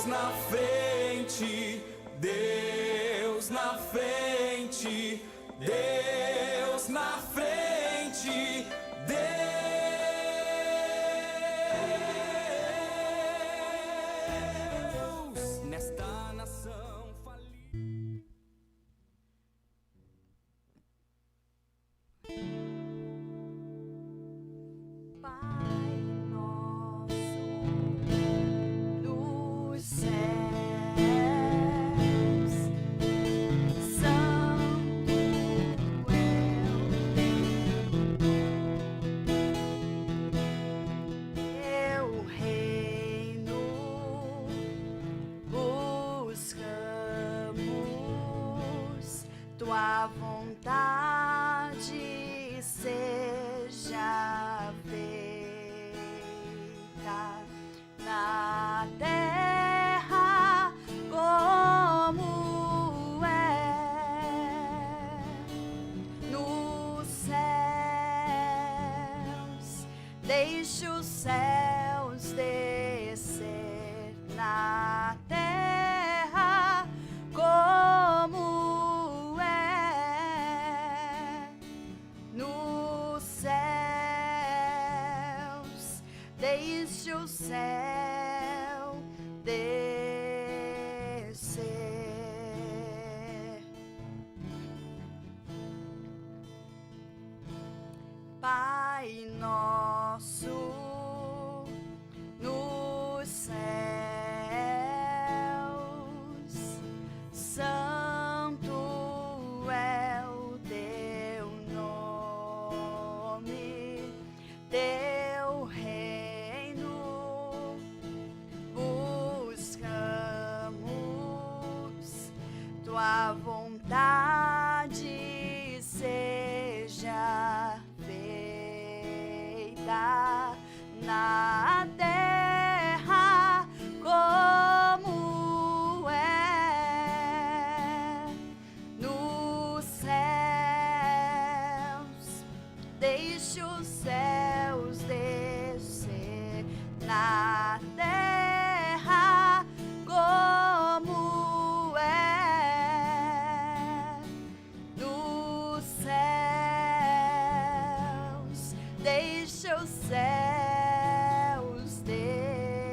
na frente, Deus na frente, Deus na frente, Deus nesta nação falida. Pai nosso dos céus, santo é o teu reino, buscamos tua vontade seja feita na terra como é nos céus. Deixe os céus descer na terra como é nos céus. Deixe o céu descer. Pai nosso nos céus, santo é o teu nome, teu reino buscamos, tua vontade seja feita na terra como é nos céus. Deixe os céus descer na terra como é nos céus. Deixe os céus descer.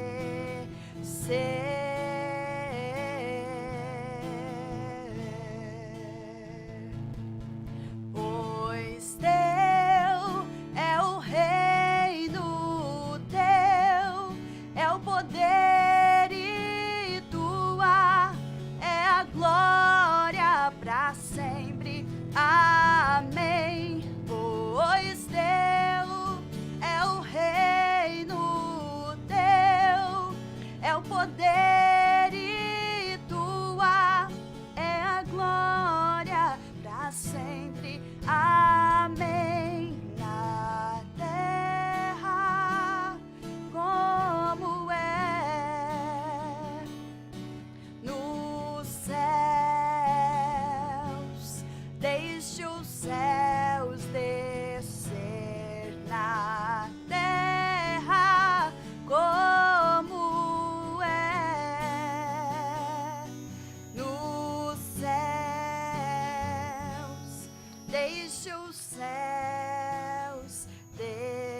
Pois teu é o reino, teu é o poder e tua é a glória para sempre. Amém. Pois teu é o reino, teu é o poder e tua é a glória para sempre. Amém. Na terra como é nos céus. Deixe os céus descer na terra como é nos céus. Deixe os céus descer.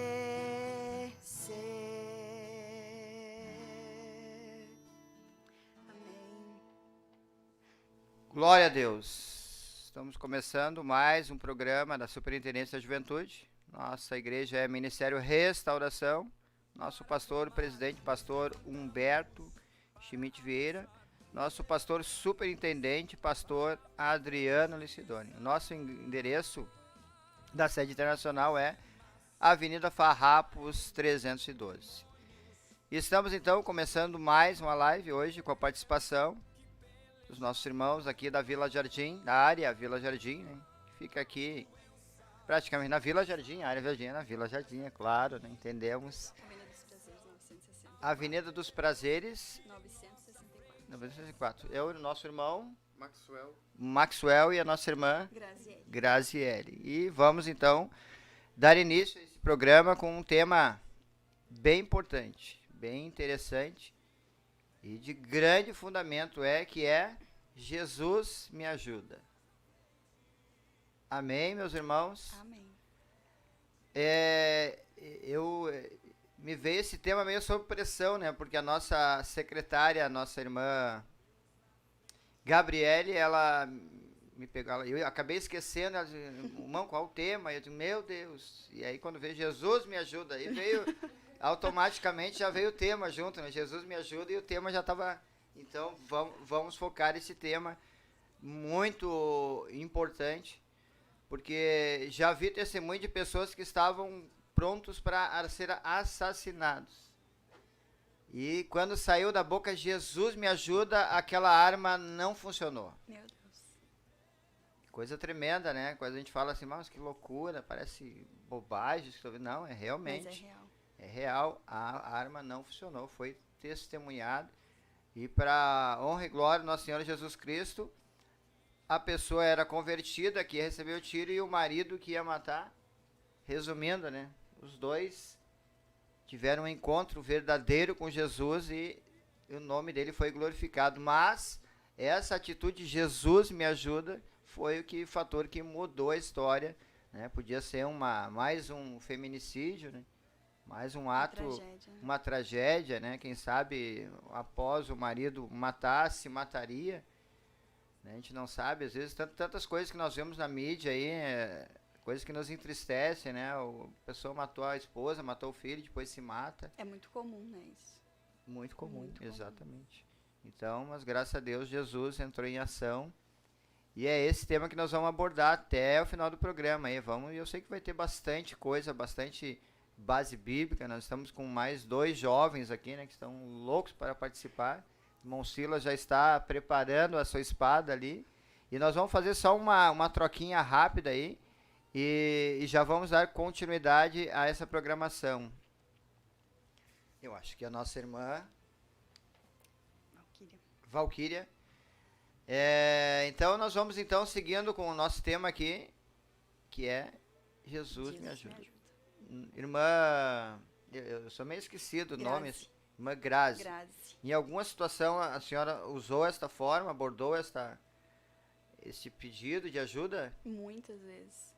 Amém. Glória a Deus. Estamos começando mais um programa da Superintendência da Juventude. Nossa igreja é Ministério Restauração. Nosso pastor, presidente, pastor Humberto Schmidt Vieira. Nosso pastor superintendente, pastor Adriano Licidoni. Nosso endereço da sede internacional é Avenida Farrapos 312. Estamos então começando mais uma live hoje com a participação dos nossos irmãos aqui da Vila Jardim, da área Vila Jardim, né? Fica aqui praticamente na Vila Jardim, a área Vila Jardim é na Vila Jardim, é claro, né? Entendemos. Avenida dos Prazeres, 960. Avenida dos Prazeres, 964. 964. Eu e o nosso irmão Maxwell e a nossa irmã Graziele. E vamos então dar início a esse programa com um tema bem importante, bem interessante, e de grande fundamento que é Jesus me ajuda. Amém, meus irmãos? Amém. Me veio esse tema meio sob pressão, né? Porque a nossa secretária, a nossa irmã Gabriele, ela me pegou, eu acabei esquecendo, ela disse, irmão, qual o tema? Eu disse, meu Deus. E aí quando veio Jesus me ajuda, aí veio, automaticamente já veio o tema junto, né? Jesus me ajuda e o tema já estava... Então vamos focar esse tema muito importante, porque já vi testemunho de pessoas que estavam prontos para ser assassinados. E quando saiu da boca Jesus me ajuda, aquela arma não funcionou. Meu Deus. Coisa tremenda, né? Quando a gente fala assim, mas que loucura, parece bobagem. Não, é realmente. Mas é real. É real, a arma não funcionou, foi testemunhado. E para honra e glória do nosso Senhor Jesus Cristo, a pessoa era convertida, que ia receber o tiro, e o marido que ia matar. Resumindo, né? Os dois tiveram um encontro verdadeiro com Jesus e o nome dele foi glorificado. Mas essa atitude, Jesus me ajuda, foi o fator que mudou a história, né? Podia ser mais um feminicídio, né? Mais um ato, uma tragédia, né? Quem sabe após o marido mataria, né? A gente não sabe, às vezes tantas coisas que nós vemos na mídia aí, coisas que nos entristecem, né? A pessoa matou a esposa, matou o filho, depois se mata. É muito comum, né, isso? Muito comum, Muito exatamente. Então, mas graças a Deus, Jesus entrou em ação. E é esse tema que nós vamos abordar até o final do programa. Aí eu sei que vai ter bastante coisa, bastante base bíblica. Nós estamos com mais 2 jovens aqui, né, que estão loucos para participar. O irmão Silas já está preparando a sua espada ali. E nós vamos fazer só uma troquinha rápida aí. E já vamos dar continuidade a essa programação. Eu acho que a nossa irmã Valquíria. Então nós vamos seguindo com o nosso tema aqui, que é Jesus me ajuda. Irmã, eu sou meio esquecido do nome, irmã Grazi. Em alguma situação a senhora usou esta forma, abordou este pedido de ajuda? Muitas vezes.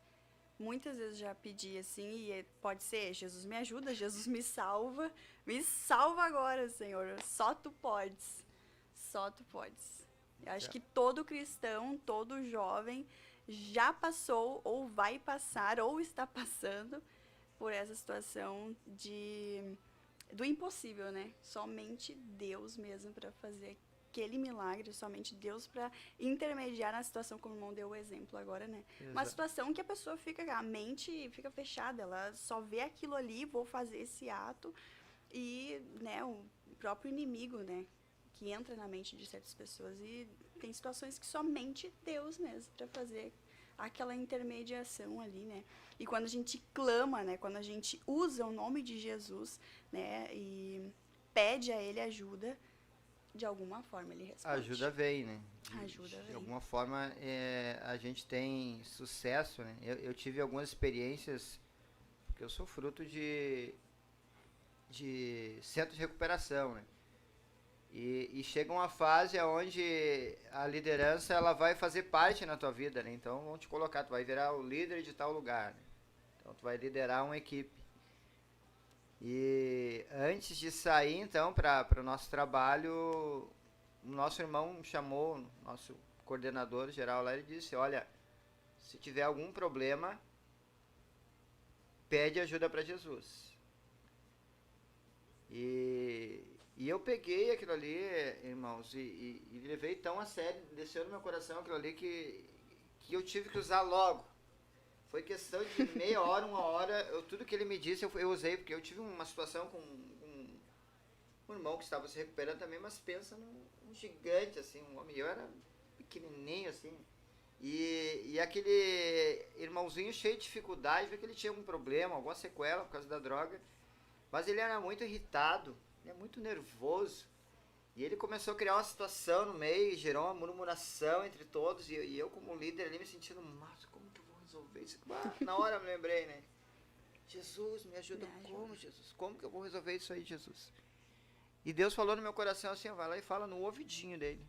Muitas vezes já pedi assim, e pode ser, Jesus me ajuda, Jesus me salva agora, Senhor, só tu podes. Eu acho que todo cristão, todo jovem já passou, ou vai passar, ou está passando por essa situação do impossível, né? Somente Deus mesmo para fazer aquele milagre, somente Deus para intermediar na situação, como o irmão deu o exemplo agora, né? Exato. Uma situação que a mente fica fechada, ela só vê aquilo ali, vou fazer esse ato, e, né, o próprio inimigo, né, que entra na mente de certas pessoas, e tem situações que somente Deus mesmo para fazer aquela intermediação ali, né? E quando a gente clama, né, quando a gente usa o nome de Jesus, né, e pede a Ele ajuda, de alguma forma ele responde. Ajuda vem, né? De alguma forma a gente tem sucesso, né? Eu tive algumas experiências, porque eu sou fruto de centro de recuperação, né? E chega uma fase onde a liderança ela vai fazer parte na tua vida, né? Então vão te colocar, tu vai virar o líder de tal lugar, né? Então tu vai liderar uma equipe. E antes de sair, então, para o nosso trabalho, o nosso irmão chamou, nosso coordenador geral lá, ele disse, olha, se tiver algum problema, pede ajuda para Jesus. E eu peguei aquilo ali, irmãos, e levei tão a sério, desceu no meu coração aquilo ali que eu tive que usar logo. Foi questão de meia hora, 1 hora, tudo que ele me disse eu usei, porque eu tive uma situação com um irmão que estava se recuperando também, mas pensa num gigante, assim, um homem, eu era pequenininho, assim, e aquele irmãozinho cheio de dificuldade, porque ele tinha algum problema, alguma sequela por causa da droga, mas ele era muito irritado, muito nervoso, e ele começou a criar uma situação no meio, gerou uma murmuração entre todos, e eu como líder ali me sentindo, mas como que eu vou resolver isso? Na hora eu me lembrei, né? Jesus, me ajuda. Como, Jesus? Como que eu vou resolver isso aí, Jesus? E Deus falou no meu coração assim, vai lá e fala no ouvidinho dele.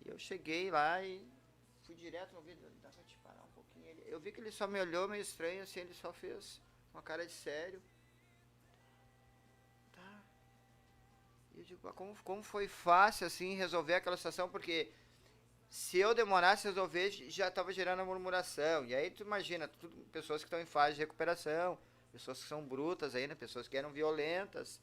E eu cheguei lá e fui direto no ouvido, dá pra te parar um pouquinho. Eu vi que ele só me olhou meio estranho, assim, ele só fez uma cara de sério. Tá. E eu digo, como foi fácil, assim, resolver aquela situação, porque se eu demorasse a resolver, já estava gerando a murmuração. E aí tu imagina, pessoas que estão em fase de recuperação, pessoas que são brutas ainda, pessoas que eram violentas,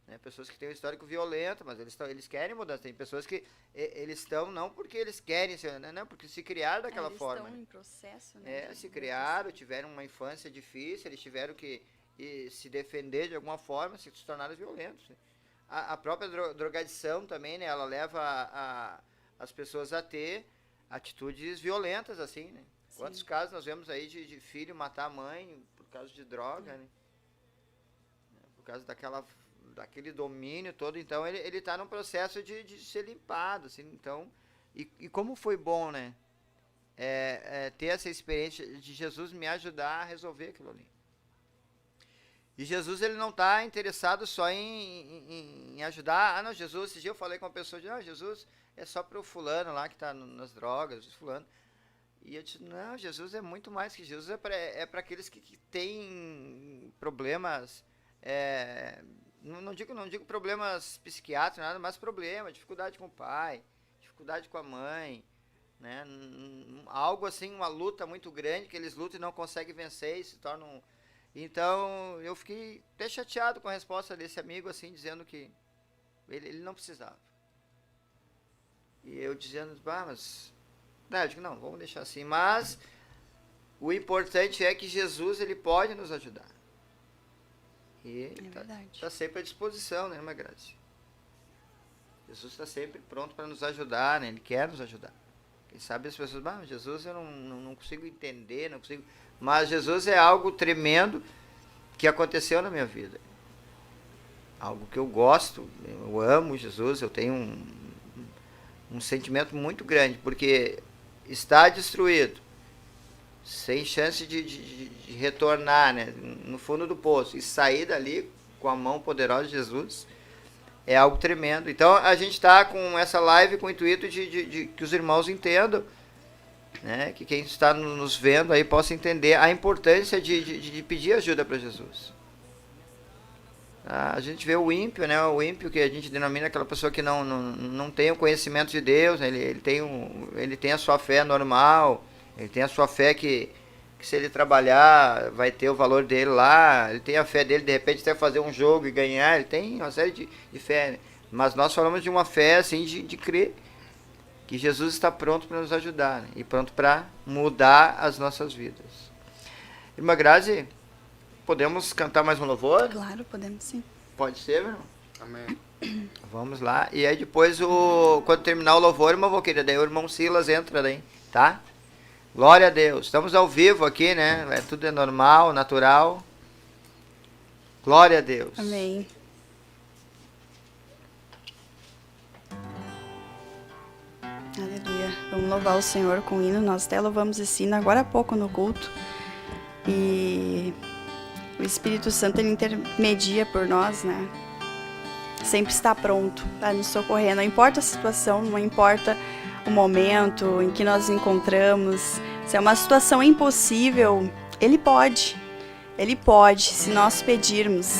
né, pessoas que têm um histórico violento, mas eles querem mudança. Tem pessoas que eles estão não porque eles querem, não, porque se criaram daquela forma. Eles estão em processo, né? Se criaram, tiveram uma infância difícil, eles tiveram que se defender de alguma forma, se tornaram violentos. A própria drogadição também, né, ela leva as pessoas a ter atitudes violentas, assim, né? Sim. Quantos casos nós vemos aí de filho matar a mãe por causa de droga, né? Por causa daquele domínio todo. Então ele está num processo de ser limpado, assim. Então, e como foi bom, né? Ter essa experiência de Jesus me ajudar a resolver aquilo ali. E Jesus, ele não está interessado só em ajudar. Não, Jesus, esse dia eu falei com uma pessoa, Jesus é só para o fulano lá que está nas drogas, fulano. E eu disse, não, Jesus é muito mais que Jesus, é para aqueles que têm problemas, não digo problemas psiquiátricos, nada, mas dificuldade com o pai, dificuldade com a mãe, né? Algo assim, uma luta muito grande, que eles lutam e não conseguem vencer e se tornam... Então, eu fiquei até chateado com a resposta desse amigo, assim, dizendo que ele não precisava. E eu dizendo, mas... eu digo, não, vamos deixar assim. Mas o importante é que Jesus, ele pode nos ajudar. E está sempre à disposição, né, irmã Grazi? Jesus está sempre pronto para nos ajudar, né? Ele quer nos ajudar. Quem sabe as pessoas, Jesus eu não consigo entender, não consigo... Mas Jesus é algo tremendo que aconteceu na minha vida. Algo que eu gosto, eu amo Jesus, eu tenho um sentimento muito grande, porque está destruído, sem chance de retornar, né, no fundo do poço, e sair dali com a mão poderosa de Jesus, é algo tremendo. Então a gente está com essa live com o intuito de que os irmãos entendam, né, que quem está nos vendo aí possa entender a importância de pedir ajuda para Jesus. A gente vê o ímpio, né, o ímpio que a gente denomina aquela pessoa que não tem o conhecimento de Deus, né, ele tem a sua fé normal, ele tem a sua fé que se ele trabalhar vai ter o valor dele lá, ele tem a fé dele de repente até fazer um jogo e ganhar, ele tem uma série de fé, né? Mas nós falamos de uma fé assim de crer que Jesus está pronto para nos ajudar, né? E pronto para mudar as nossas vidas. Irmã Grazi, podemos cantar mais um louvor? Claro, podemos sim. Pode ser, meu irmão? Amém. Vamos lá. E aí depois, quando terminar o louvor, irmã Valquíria, daí o irmão Silas entra daí, tá? Glória a Deus. Estamos ao vivo aqui, né? Tudo é normal, natural. Glória a Deus. Amém. Aleluia. Vamos louvar o Senhor com hino. Nós até louvamos esse hino agora há pouco no culto. E o Espírito Santo, ele intermedia por nós, né? Sempre está pronto para nos socorrer. Não importa a situação, não importa o momento em que nós nos encontramos. Se é uma situação impossível, Ele pode. Ele pode, se nós pedirmos.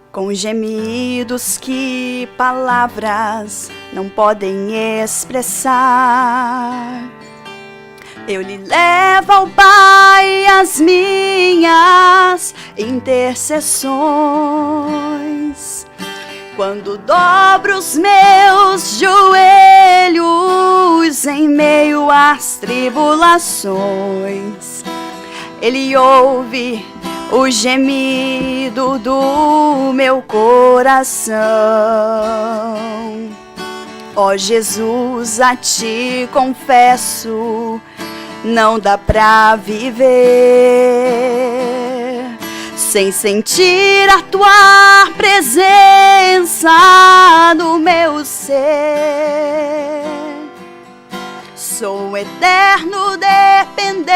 Com gemidos que palavras não podem expressar, eu lhe levo ao Pai as minhas intercessões. Quando dobro os meus joelhos em meio às tribulações, Ele ouve o gemido do meu coração. Ó Jesus, a ti confesso, não dá pra viver sem sentir a tua presença no meu ser. Sou eterno dependente,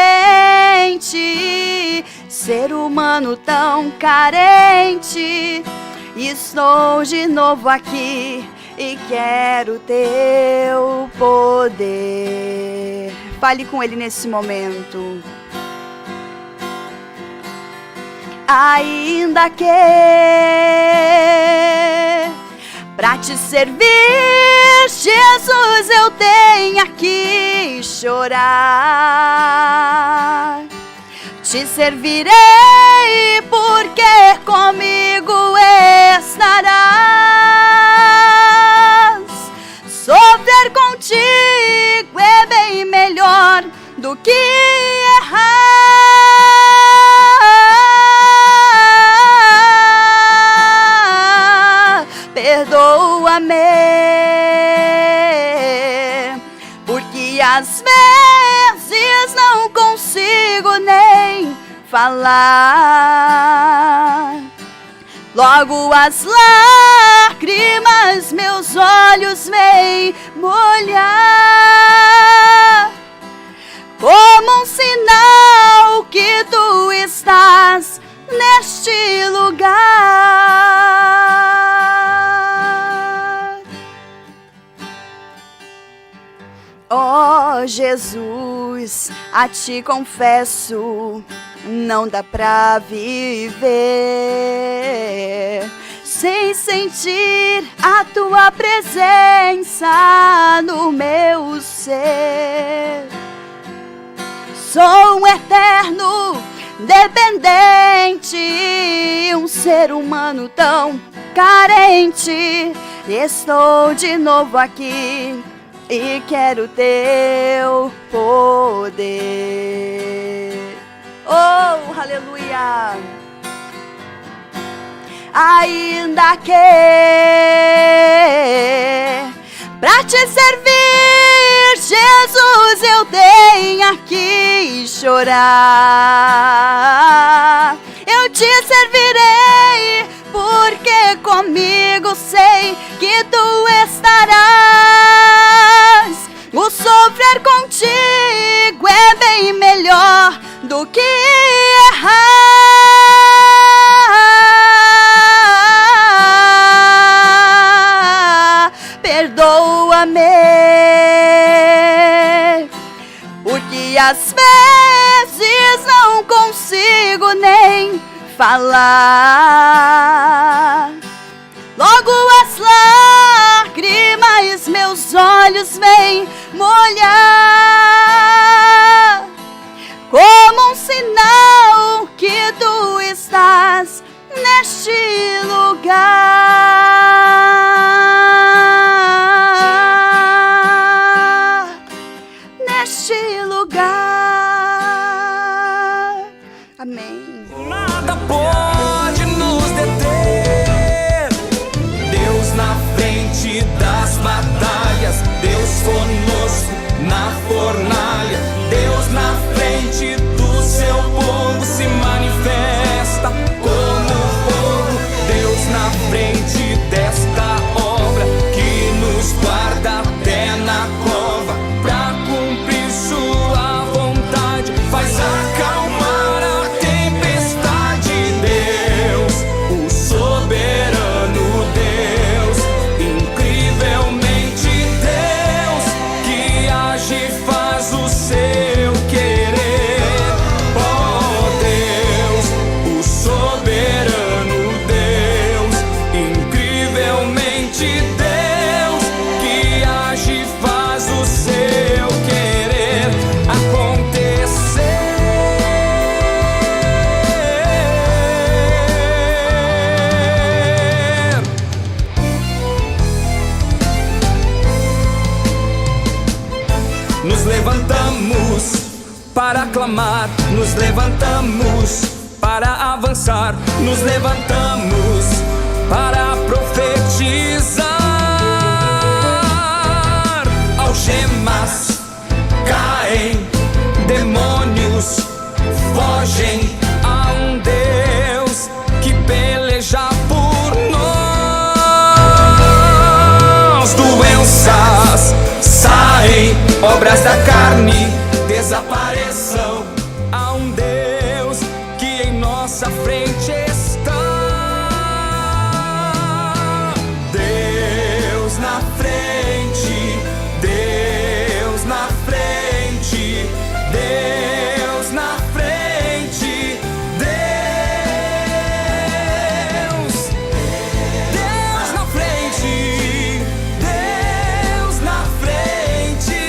ser humano tão carente. Estou de novo aqui e quero teu poder. Fale com ele nesse momento. Ainda que pra te servir, Jesus, eu tenha que chorar. Te servirei porque comigo estarás. Sofrer contigo é bem melhor do que errar. Perdoa-me, porque às vezes não consigo nem falar. Logo as lágrimas meus olhos vêm molhar, como um sinal que tu estás neste lugar. Oh Jesus, a ti confesso, não dá pra viver sem sentir a tua presença no meu ser. Sou um eterno dependente, um ser humano tão carente. Estou de novo aqui e quero teu poder. Oh, aleluia! Ainda que pra te servir, Jesus, eu tenha que chorar. Eu te servirei porque comigo sei que tu estarás. O sofrer contigo é bem melhor do que errar. Perdoa-me, porque às vezes não consigo nem falar. Logo as lágrimas meus olhos vêm molhar, como um sinal que tu estás neste lugar. Neste lugar. Amém. Nada pode nos deter. Deus na frente das batalhas, Deus conosco na fornalha. Deus na frente do seu povo se manifesta como fogo. Deus na frente desta obra que nos guarda até na cova, pra cumprir sua vontade, faz acalmar a tempestade. Deus, o soberano Deus, incrivelmente Deus, que age e faz o seu querer. Oh Deus, o soberano Deus, incrivelmente Deus, que age e faz o seu querer acontecer. Nos levantamos para clamar, nos levantamos para avançar, nos levantamos para profetizar. Algemas caem, demônios fogem a um Deus que peleja por nós. Doenças saem, obras da carne desapareçam a um Deus que em Deus na frente, Deus na frente, Deus na frente,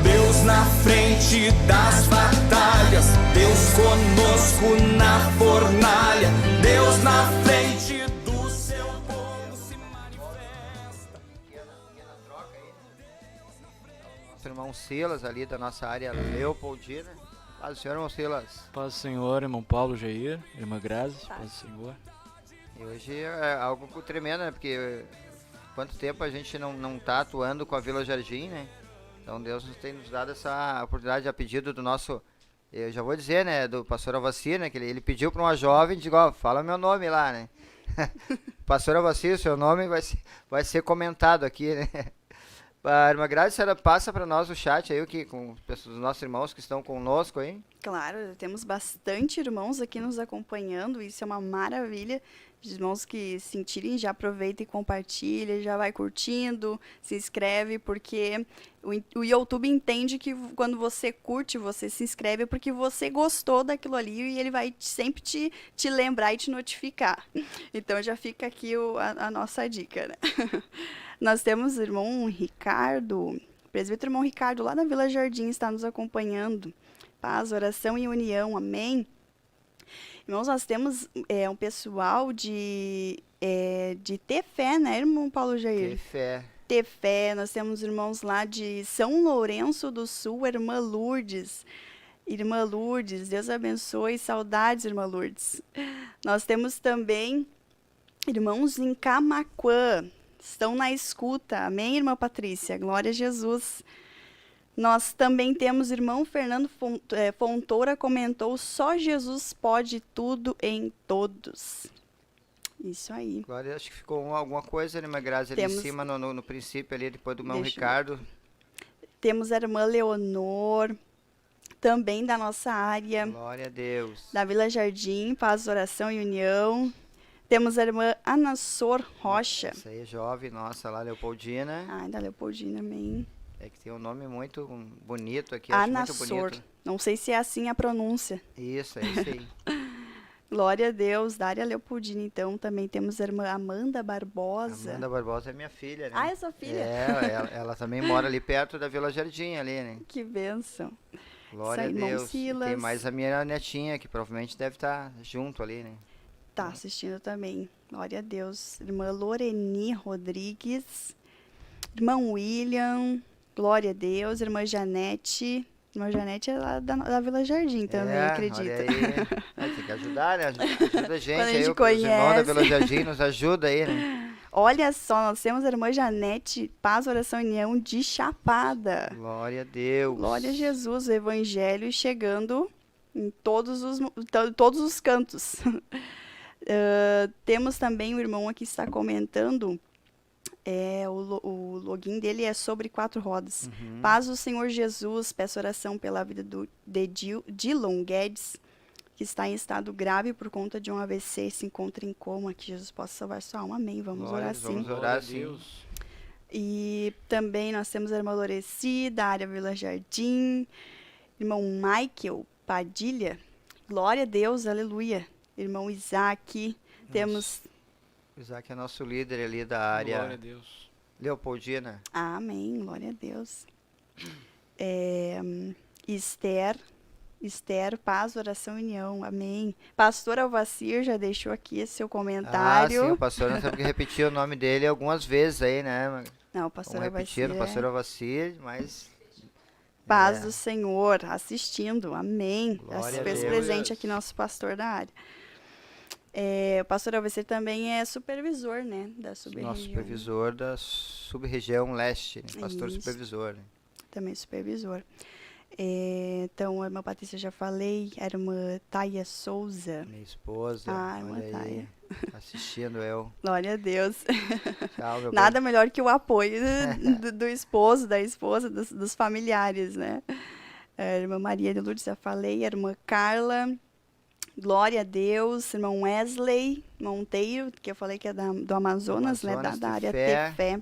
Deus na frente das batalhas, Deus conosco na fornalha, Deus na frente do seu povo se manifesta. Nosso irmão Silas ali da nossa área Leopoldina. Paz do Senhor, irmão Silas. Paz do Senhor, irmão Paulo Jair, irmã Grazi, paz do Senhor. E hoje é algo tremendo, né? Porque quanto tempo a gente não tá atuando com a Vila Jardim, né? Então Deus tem nos dado essa oportunidade a pedido do nosso, eu já vou dizer, né, do pastor Avacir, né, que ele pediu para uma jovem, digo, ó, fala meu nome lá, né. Pastor Avacir, seu nome vai ser comentado aqui, né. A irmã Grazi, a senhora passa para nós o chat aí, com os nossos irmãos que estão conosco aí. Claro, temos bastante irmãos aqui nos acompanhando, isso é uma maravilha. Os irmãos que sentirem, já aproveita e compartilha, já vai curtindo, se inscreve, porque o YouTube entende que quando você curte, você se inscreve, porque você gostou daquilo ali e ele vai sempre te lembrar e te notificar. Então já fica aqui a nossa dica, né? Nós temos o irmão Ricardo, o presbítero irmão Ricardo, lá da Vila Jardim, está nos acompanhando. Paz, oração e união, amém? Irmãos, nós temos um pessoal de ter fé, né, irmão Paulo Jair? Ter fé. Ter fé. Nós temos irmãos lá de São Lourenço do Sul, irmã Lourdes. Irmã Lourdes, Deus abençoe, saudades, irmã Lourdes. Nós temos também irmãos em Camaquã, estão na escuta, amém, irmã Patrícia? Glória a Jesus. Nós também temos irmão Fernando Fontoura comentou, só Jesus pode tudo em todos. Isso aí. Agora acho que ficou alguma coisa, né, irmã Grazi, ali em cima, no princípio ali, depois do irmão Ricardo. Temos a irmã Leonor, também da nossa área. Glória a Deus. Da Vila Jardim, Paz, Oração e União. Temos a irmã Anassor Rocha. Essa aí é jovem, nossa, lá, Leopoldina. Ah, da Leopoldina, amém. É que tem um nome muito bonito aqui, Anassor. acho muito bonito. Não sei se é assim a pronúncia. Isso, é isso aí. Glória a Deus, Dária Leopoldina, então, também temos a irmã Amanda Barbosa. Amanda Barbosa é minha filha, né? Ah, é sua filha? É, ela também mora ali perto da Vila Jardim, ali, né? Que bênção. Glória a Deus. E tem mais a minha netinha, que provavelmente deve estar junto ali, né? Tá assistindo também. Glória a Deus. Irmã Loreni Rodrigues. Irmão William. Glória a Deus. Irmã Janete. Irmã Janete é lá da Vila Jardim também, acredita. Olha aí. Tem que ajudar, né? Ajuda a gente. Quando a gente aí, conhece. Os irmãos da Vila Jardim nos ajuda aí, né? Olha só, nós temos a irmã Janete, Paz, Oração e União de Chapada. Glória a Deus. Glória a Jesus, o Evangelho chegando em todos os cantos. Temos também o irmão aqui que está comentando, o login dele é sobre 4 rodas. Paz do Senhor Jesus, peço oração pela vida de Dilon Guedes, que está em estado grave por conta de um AVC e se encontra em coma, que Jesus possa salvar sua alma, amém. Vamos orar sim. Vamos orar sim. E também nós temos a irmã Loreci, da área Vila Jardim, irmão Michael Padilha, glória a Deus, aleluia. Irmão Isaac, temos... Isaac é nosso líder ali da área. Glória a Deus. Leopoldina. Amém, glória a Deus. Esther, paz, oração e união, amém. Pastor Alvacir já deixou aqui seu comentário. Ah, sim, o pastor, nós temos que repetir o nome dele algumas vezes aí, né? Não, o pastor Vamos repetir Alvacir. O pastor Alvacir, mas... Paz do Senhor, assistindo, amém. Glória a Fez Deus. presente aqui nosso pastor da área. O pastor Alvacir também é supervisor, né, da sub-região. Nosso supervisor da sub-região leste, né? Pastor Isso. supervisor. Né? Também supervisor. Então, a irmã Patrícia já falei, a irmã Taia Souza. Minha esposa, irmã olha aí, Taia. assistindo eu. Glória a Deus. Tchau, meu Nada melhor que o apoio do esposo, da esposa, dos familiares, né? A irmã Maria de Lourdes, já falei, a irmã Carla, glória a Deus, irmão Wesley, Monteiro, que eu falei que é do Amazonas, né? Da área Tefé. Tefé.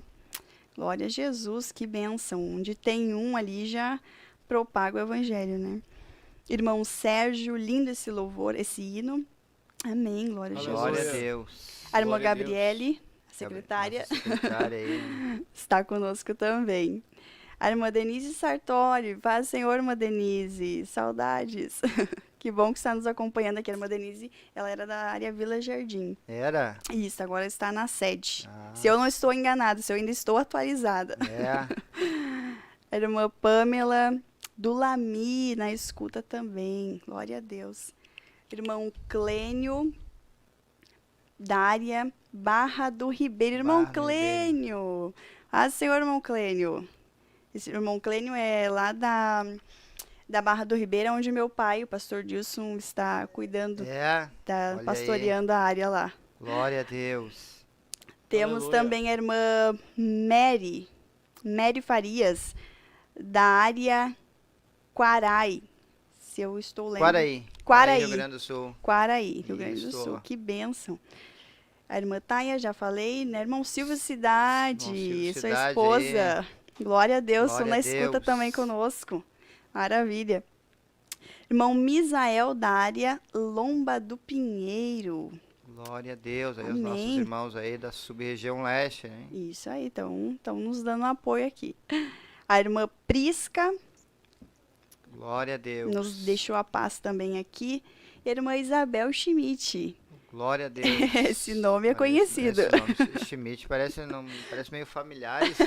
Glória a Jesus, que bênção. Onde tem um ali já propaga o evangelho, né? Irmão Sérgio, lindo esse louvor, esse hino. Amém, glória a Glória a Jesus. Deus. A irmã Glória a Deus. Gabriele, a secretária, Nossa secretária aí. está conosco também. A irmã Denise Sartori, paz, Senhor, irmã Denise, saudades. Que bom que está nos acompanhando aqui. A irmã Denise, ela era da área Vila Jardim. Era? Isso, agora está na sede. Ah, Se eu não estou enganada, se eu ainda estou atualizada. é. A irmã Pamela do Lami, na escuta também. Glória a Deus. Irmão Clênio, da área Barra do Ribeiro. Irmão Barra do Clênio. Ah, Senhor, irmão Clênio. Esse irmão Clênio é lá da Barra do Ribeiro, onde meu pai, o pastor Dilson, está cuidando, É. está olha pastoreando a área lá. Glória a Deus. Temos Aleluia. também a irmã Mary Farias, da área Quarai, se eu estou lendo. Quaraí. Quaraí. Rio Grande do Sul. Quaraí, Rio Grande do Isso. Sul. Que bênção. A irmã Taia, já falei, né? Irmão Silvio Cidade, Irmão Silvio sua Cidade esposa. Glória a Deus, Glória estão na a escuta Deus. também conosco. Maravilha. Irmão Misael, da área Lomba do Pinheiro. Glória a Deus. Aí os Amém. nossos irmãos aí da sub-região leste, né? Isso aí, estão nos dando apoio aqui. A irmã Prisca Glória a Deus. nos deixou a paz também aqui. E a irmã Isabel Schmidt. Glória a Deus. Esse nome é Parece- conhecido. Esse nome, Schmidt, parece meio familiar esse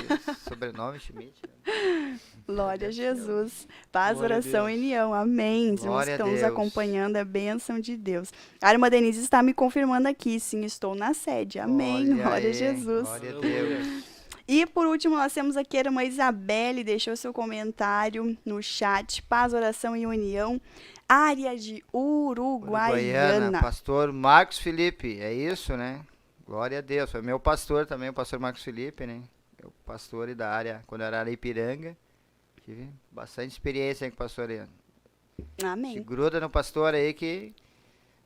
sobrenome Schmidt. Né? Glória a Jesus. Paz, Glória a oração e Deus. união. Amém. Os irmãos Glória a estão nos Deus. acompanhando, é bênção de Deus. A irmã Denise está me confirmando aqui. Sim, estou na sede. Amém. Olha Glória a aí, Jesus. Glória a Aleluia. Deus. E por último, nós temos aqui a irmã Isabelle, deixou seu comentário no chat. Paz, oração e união. Área de Uruguaiana. Pastor Marcos Felipe, é isso, né? Glória a Deus. Foi meu pastor também, o pastor Marcos Felipe, né? Eu pastor da área, quando eu era Araipiranga. Tive bastante experiência aí com o pastor Ian. Se Amém. gruda no pastor aí que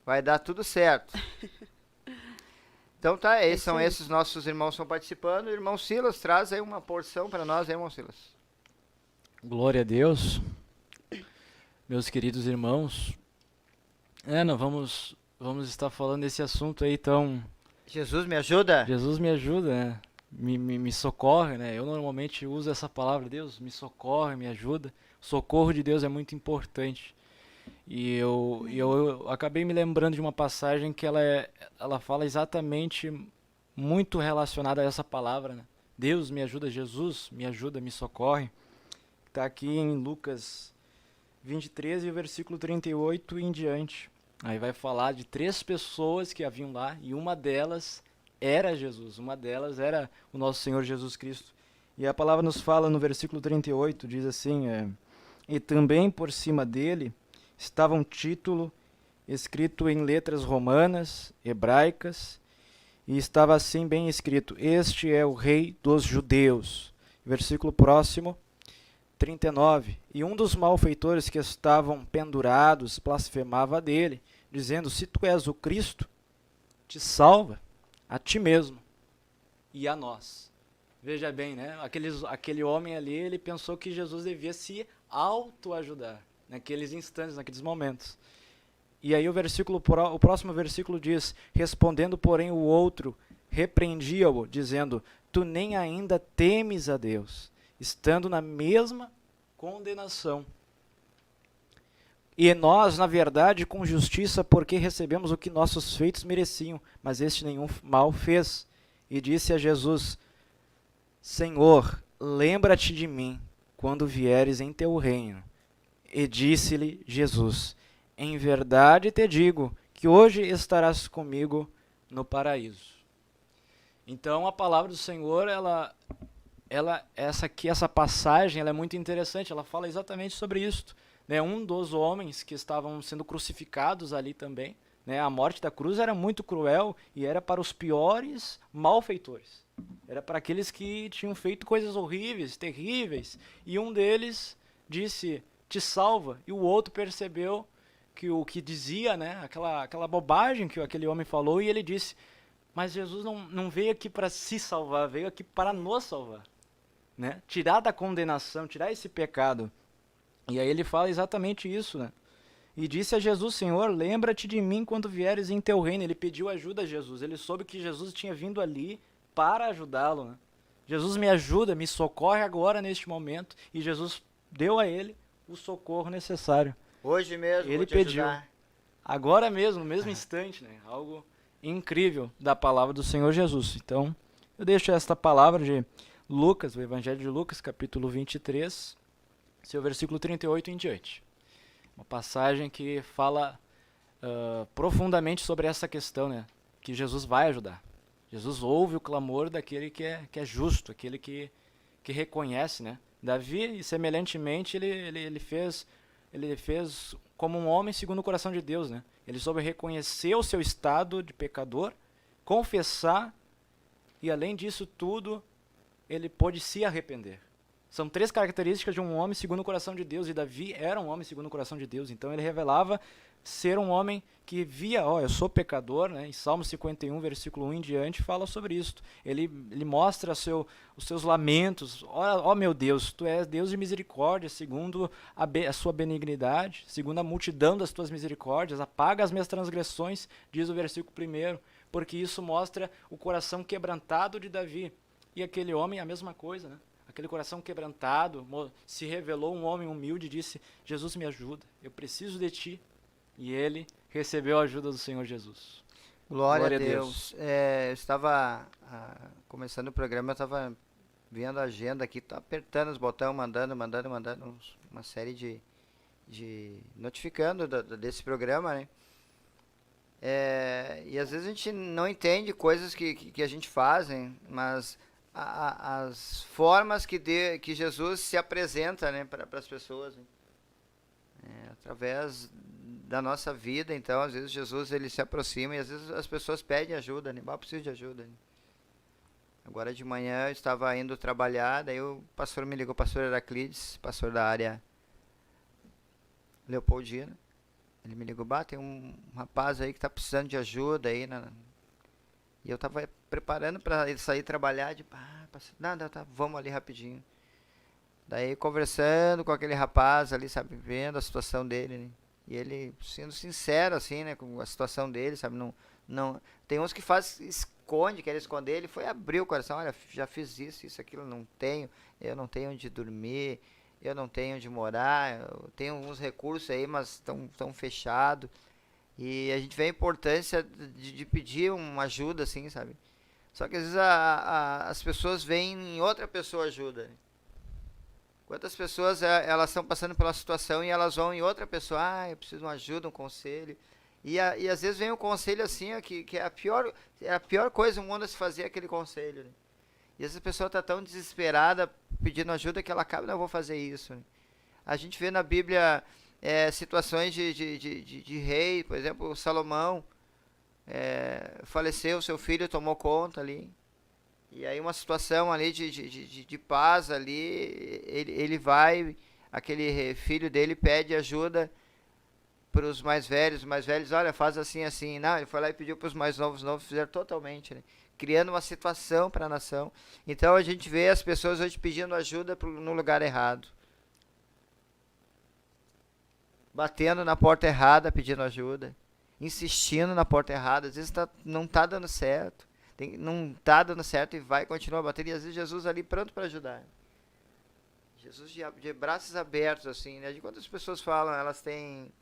vai dar tudo certo. Então tá, isso são aí. esses nossos irmãos que estão participando. O irmão Silas, traz aí uma porção para nós, aí, irmão Silas. Glória a Deus. Meus queridos irmãos. Não, vamos estar falando desse assunto aí, então. Jesus me ajuda? Jesus me ajuda, né? Me socorre, né? Eu normalmente uso essa palavra, Deus me socorre, me ajuda. O socorro de Deus é muito importante. E eu acabei me lembrando de uma passagem que ela fala exatamente muito relacionada a essa palavra, né? Deus me ajuda, Jesus me ajuda, me socorre. Está aqui em Lucas 23 e o versículo 38 em diante. Aí vai falar de 3 pessoas que haviam lá e uma delas era Jesus, uma delas era o nosso Senhor Jesus Cristo. E a palavra nos fala no versículo 38, diz assim, e também por cima dele estava um título escrito em letras romanas, hebraicas, e estava assim bem escrito, este é o rei dos judeus. Versículo próximo, 39, e um dos malfeitores que estavam pendurados blasfemava dele, dizendo, se tu és o Cristo, te salva a ti mesmo e a nós. Veja bem, né? Aquele homem ali, ele pensou que Jesus devia se autoajudar naqueles instantes, naqueles momentos. E aí o próximo versículo diz, respondendo, porém, o outro repreendia-o, dizendo, tu nem ainda temes a Deus, estando na mesma condenação. E nós, na verdade, com justiça, porque recebemos o que nossos feitos mereciam, mas este nenhum mal fez. E disse a Jesus, Senhor, lembra-te de mim, quando vieres em teu reino. E disse-lhe Jesus, em verdade te digo, que hoje estarás comigo no paraíso. Então, a palavra do Senhor, essa passagem, ela é muito interessante, ela fala exatamente sobre isso. Né, um dos homens que estavam sendo crucificados ali também, né, a morte da cruz era muito cruel e era para os piores malfeitores. Era para aqueles que tinham feito coisas horríveis, terríveis. E um deles disse, te salva. E o outro percebeu o que dizia, né? Aquela bobagem que aquele homem falou, e ele disse, mas Jesus não veio aqui para se salvar, veio aqui para nos salvar, né? Tirar da condenação, tirar esse pecado. E aí ele fala exatamente isso, né? E disse a Jesus, Senhor, lembra-te de mim quando vieres em teu reino. Ele pediu ajuda a Jesus. Ele soube que Jesus tinha vindo ali para ajudá-lo, né? Jesus me ajuda, me socorre agora neste momento. E Jesus deu a ele o socorro necessário. Hoje mesmo Ele vou te pediu. ajudar. Agora mesmo, no mesmo instante, né? Algo incrível da palavra do Senhor Jesus. Então, eu deixo esta palavra de Lucas, o Evangelho de Lucas, capítulo 23, seu versículo 38 em diante. Uma passagem que fala profundamente sobre essa questão, né? Que Jesus vai ajudar. Jesus ouve o clamor daquele que é justo, aquele que reconhece, né? Davi, semelhantemente, ele fez como um homem segundo o coração de Deus, né? Ele soube reconhecer o seu estado de pecador, confessar, e além disso tudo, ele pôde se arrepender. São 3 características de um homem segundo o coração de Deus, e Davi era um homem segundo o coração de Deus. Então ele revelava ser um homem que via, eu sou pecador, né? Em Salmo 51, versículo 1 em diante, fala sobre isso. Ele mostra os seus lamentos. Ó meu Deus, tu és Deus de misericórdia, segundo a sua benignidade, segundo a multidão das tuas misericórdias, apaga as minhas transgressões, diz o versículo 1, porque isso mostra o coração quebrantado de Davi. E aquele homem, a mesma coisa, né? Aquele coração quebrantado, se revelou um homem humilde e disse, Jesus me ajuda, eu preciso de ti. E ele recebeu a ajuda do Senhor Jesus. Glória a Deus. Eu estava começando o programa, eu estava vendo a agenda aqui, tô apertando os botões, mandando uma série de notificando desse programa, né? E às vezes a gente não entende coisas que a gente faz, mas as formas que Jesus se apresenta, né, para as pessoas, né? Através da nossa vida. Então às vezes Jesus ele se aproxima e às vezes as pessoas pedem ajuda, né? Eu preciso de ajuda, né? Agora de manhã eu estava indo trabalhar, daí o pastor me ligou, o pastor Heraclides, pastor da área Leopoldina. Ele me ligou, tem um rapaz aí que está precisando de ajuda aí, e eu estava preparando para ele sair trabalhar, tá, vamos ali rapidinho. Daí conversando com aquele rapaz ali, sabe, vendo a situação dele, né? E ele sendo sincero assim, né, com a situação dele, sabe, não tem uns que querem esconder, ele foi abrir o coração, olha, já fiz isso, aquilo, eu não tenho onde dormir, eu não tenho onde morar, eu tenho alguns recursos aí, mas estão fechados. E a gente vê a importância de pedir uma ajuda, assim, sabe? Só que às vezes as pessoas veem em outra pessoa ajuda, né? Quantas pessoas elas estão passando pela situação e elas vão em outra pessoa, eu preciso de uma ajuda, um conselho. E às vezes vem um conselho assim, que é a pior coisa no mundo a se fazer aquele conselho, né? E essa pessoa está tão desesperada pedindo ajuda que ela acaba, não, eu vou fazer isso, né? A gente vê na Bíblia situações de rei, por exemplo, Salomão faleceu, seu filho tomou conta ali. E aí uma situação ali de paz ali, ele vai, aquele filho dele pede ajuda para os mais velhos, olha, faz assim, assim. Não, ele foi lá e pediu para os mais novos fizeram totalmente, né? Criando uma situação para a nação. Então a gente vê as pessoas hoje pedindo ajuda no lugar errado. Batendo na porta errada, pedindo ajuda. Insistindo na porta errada. Às vezes não está dando certo. Não está dando certo e vai continuar batendo. E às vezes Jesus ali pronto para ajudar. Jesus de braços abertos, assim, né? De quantas pessoas falam, elas têm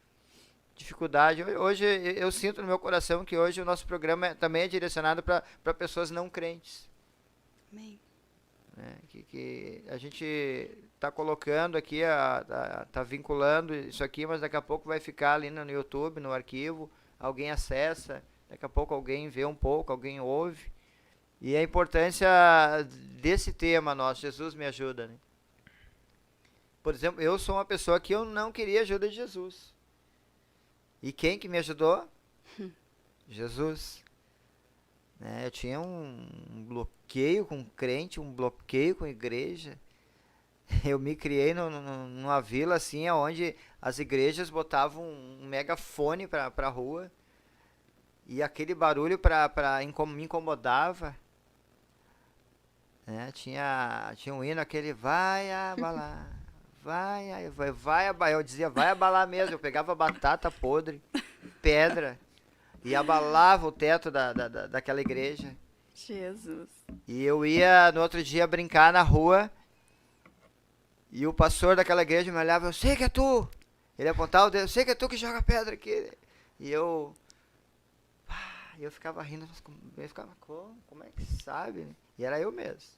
dificuldade. Hoje eu sinto no meu coração que hoje o nosso programa também é direcionado para pessoas não crentes. Amém. Que a gente está colocando aqui, está vinculando isso aqui, mas daqui a pouco vai ficar ali no YouTube, no arquivo, alguém acessa, daqui a pouco alguém vê um pouco, alguém ouve. E a importância desse tema nosso, Jesus me ajuda, né? Por exemplo, eu sou uma pessoa que eu não queria ajuda de Jesus. E quem que me ajudou? Jesus. Eu tinha um bloqueio com crente, um bloqueio com igreja. eu me criei numa vila assim, onde as igrejas botavam um megafone pra rua, e aquele barulho me incomodava, né? Tinha um hino, aquele vai abalar, vai abalar, eu dizia vai abalar mesmo, eu pegava batata podre, pedra, e abalava o teto daquela igreja. Jesus. E eu ia no outro dia brincar na rua, e o pastor daquela igreja me olhava, eu sei que é tu. Ele apontava o dedo, eu sei que é tu que joga pedra aqui. E eu ficava rindo, eu ficava, como é que sabe? E era eu mesmo.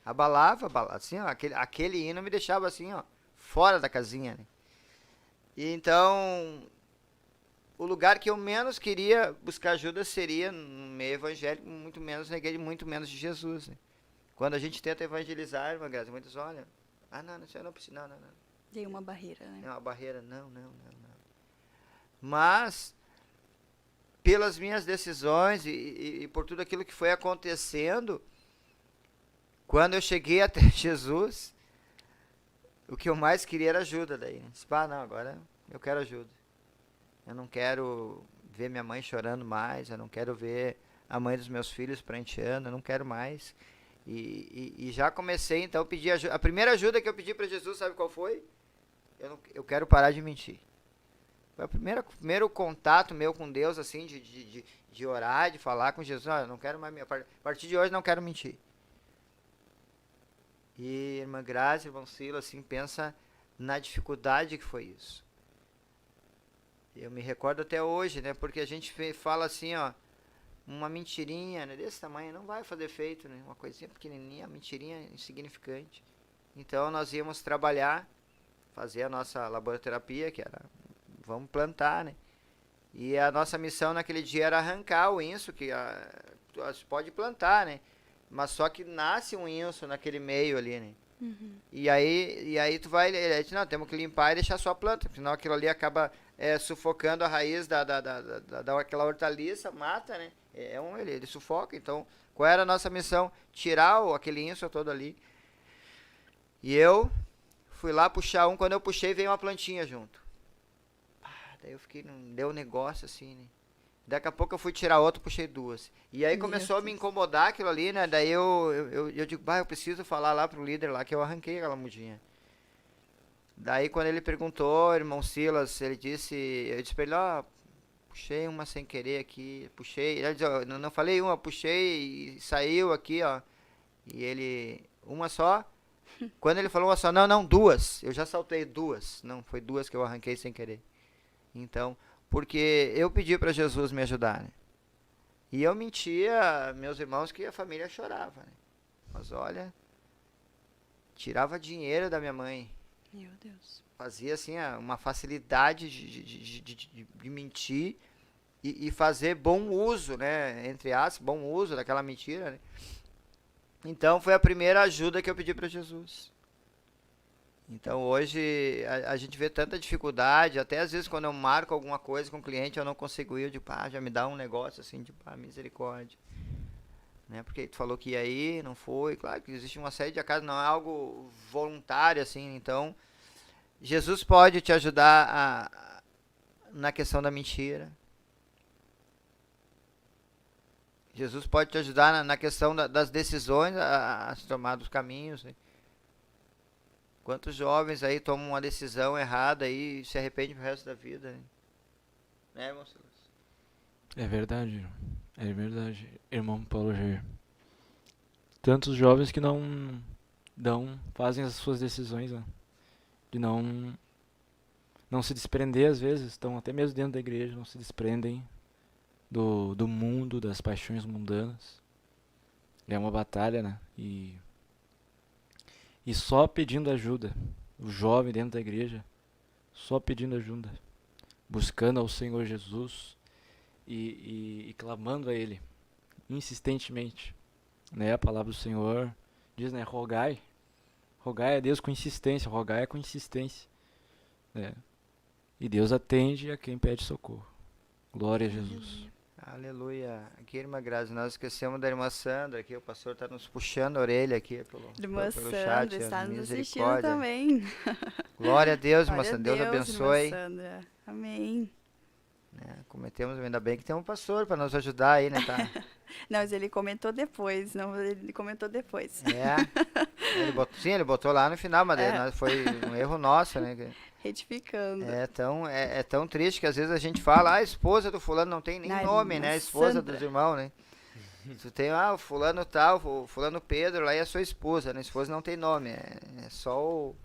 Abalava, assim, ó, aquele hino me deixava assim, ó, fora da casinha, né? E então, o lugar que eu menos queria buscar ajuda seria no meio evangélico, muito menos na igreja, muito menos de Jesus, né? Quando a gente tenta evangelizar, irmã Graça, muitos olham, não, isso eu não preciso, não. Tem uma barreira, né? É uma barreira, não. Mas, pelas minhas decisões e por tudo aquilo que foi acontecendo, quando eu cheguei até Jesus, o que eu mais queria era ajuda daí. Né? Disse, não, agora eu quero ajuda. Eu não quero ver minha mãe chorando mais, eu não quero ver a mãe dos meus filhos pranteando, eu não quero mais. E já comecei, então, a pedir ajuda. A primeira ajuda que eu pedi para Jesus, sabe qual foi? Eu quero parar de mentir. Foi o primeiro contato meu com Deus, assim, de orar, de falar com Jesus. Eu não quero mais, a partir de hoje não quero mentir. E irmã Graça, irmão Silas, assim, pensa na dificuldade que foi isso. Eu me recordo até hoje, né, porque a gente fala assim, ó, uma mentirinha, né, desse tamanho não vai fazer efeito, né, uma coisinha pequenininha, uma mentirinha insignificante. Então nós íamos trabalhar, fazer a nossa laboraterapia, que era, vamos plantar, né? E a nossa missão naquele dia era arrancar o inso, que você pode plantar, né? Mas só que nasce um inso naquele meio ali, né? Uhum. E aí tu vai, não, temos que limpar e deixar só a planta, senão aquilo ali acaba sufocando a raiz daquela hortaliça, mata, né? Ele sufoca, então qual era a nossa missão? Tirar aquele inso todo ali. E eu fui lá puxar quando eu puxei veio uma plantinha junto. Daí eu fiquei, deu um negócio assim, né? Daqui a pouco eu fui tirar outro, puxei duas. E aí começou a me incomodar aquilo ali, né? Daí eu digo, eu preciso falar lá pro líder lá que eu arranquei aquela mudinha. Daí quando ele perguntou, irmão Silas, eu disse pra ele, puxei uma sem querer aqui, puxei. Ele disse, não falei uma, puxei e saiu aqui, ó. E ele, uma só. Quando ele falou uma só, não, duas. Eu já saltei duas. Não, foi duas que eu arranquei sem querer. Então, porque eu pedi para Jesus me ajudar, né? E eu mentia, meus irmãos, que a família chorava, né? Mas olha, tirava dinheiro da minha mãe. Meu Deus. Fazia assim uma facilidade de mentir e fazer bom uso, né? Entre aspas, bom uso daquela mentira, né? Então foi a primeira ajuda que eu pedi para Jesus. Então hoje a gente vê tanta dificuldade, até às vezes quando eu marco alguma coisa com o cliente eu não consigo ir, eu digo, já me dá um negócio assim, misericórdia. Né? Porque tu falou que ia ir, não foi, claro que existe uma série de acasos, não é algo voluntário assim, então Jesus pode te ajudar na questão da mentira. Jesus pode te ajudar na questão das decisões, a se tomar dos caminhos, né? Quantos jovens aí tomam uma decisão errada e se arrependem pro resto da vida, né, irmão Silas? É verdade, irmão Paulo Jair. Tantos jovens que não fazem as suas decisões, né? De não se desprender às vezes, estão até mesmo dentro da igreja, não se desprendem do mundo, das paixões mundanas. É uma batalha, né? E só pedindo ajuda, o jovem dentro da igreja, só pedindo ajuda, buscando ao Senhor Jesus e clamando a Ele, insistentemente. Né? A palavra do Senhor diz, né? Rogai a Deus com insistência, rogai com insistência. Né? E Deus atende a quem pede socorro. Glória a Jesus. Aleluia. Aqui, irmã Grazi, nós esquecemos da irmã Sandra aqui, o pastor está nos puxando a orelha aqui Irmã pelo Sandra chat. está nos assistindo Misericórdia. também. Glória a Deus, irmã Glória a Sandra. Deus Deus, abençoe. irmã Sandra. Amém. Cometemos, ainda bem que tem um pastor para nos ajudar aí, né? Tá? Não, mas ele comentou depois. Não, ele comentou depois. É. Ele botou lá no final, mas daí foi um erro nosso, né? Retificando. É tão triste que às vezes a gente fala, a esposa do fulano não tem nem Ai, nome, irmã né? A esposa Sandra. dos irmãos, né? Tu tem, o fulano tal, o fulano Pedro, lá é a sua esposa, né? A esposa não tem nome, é só o...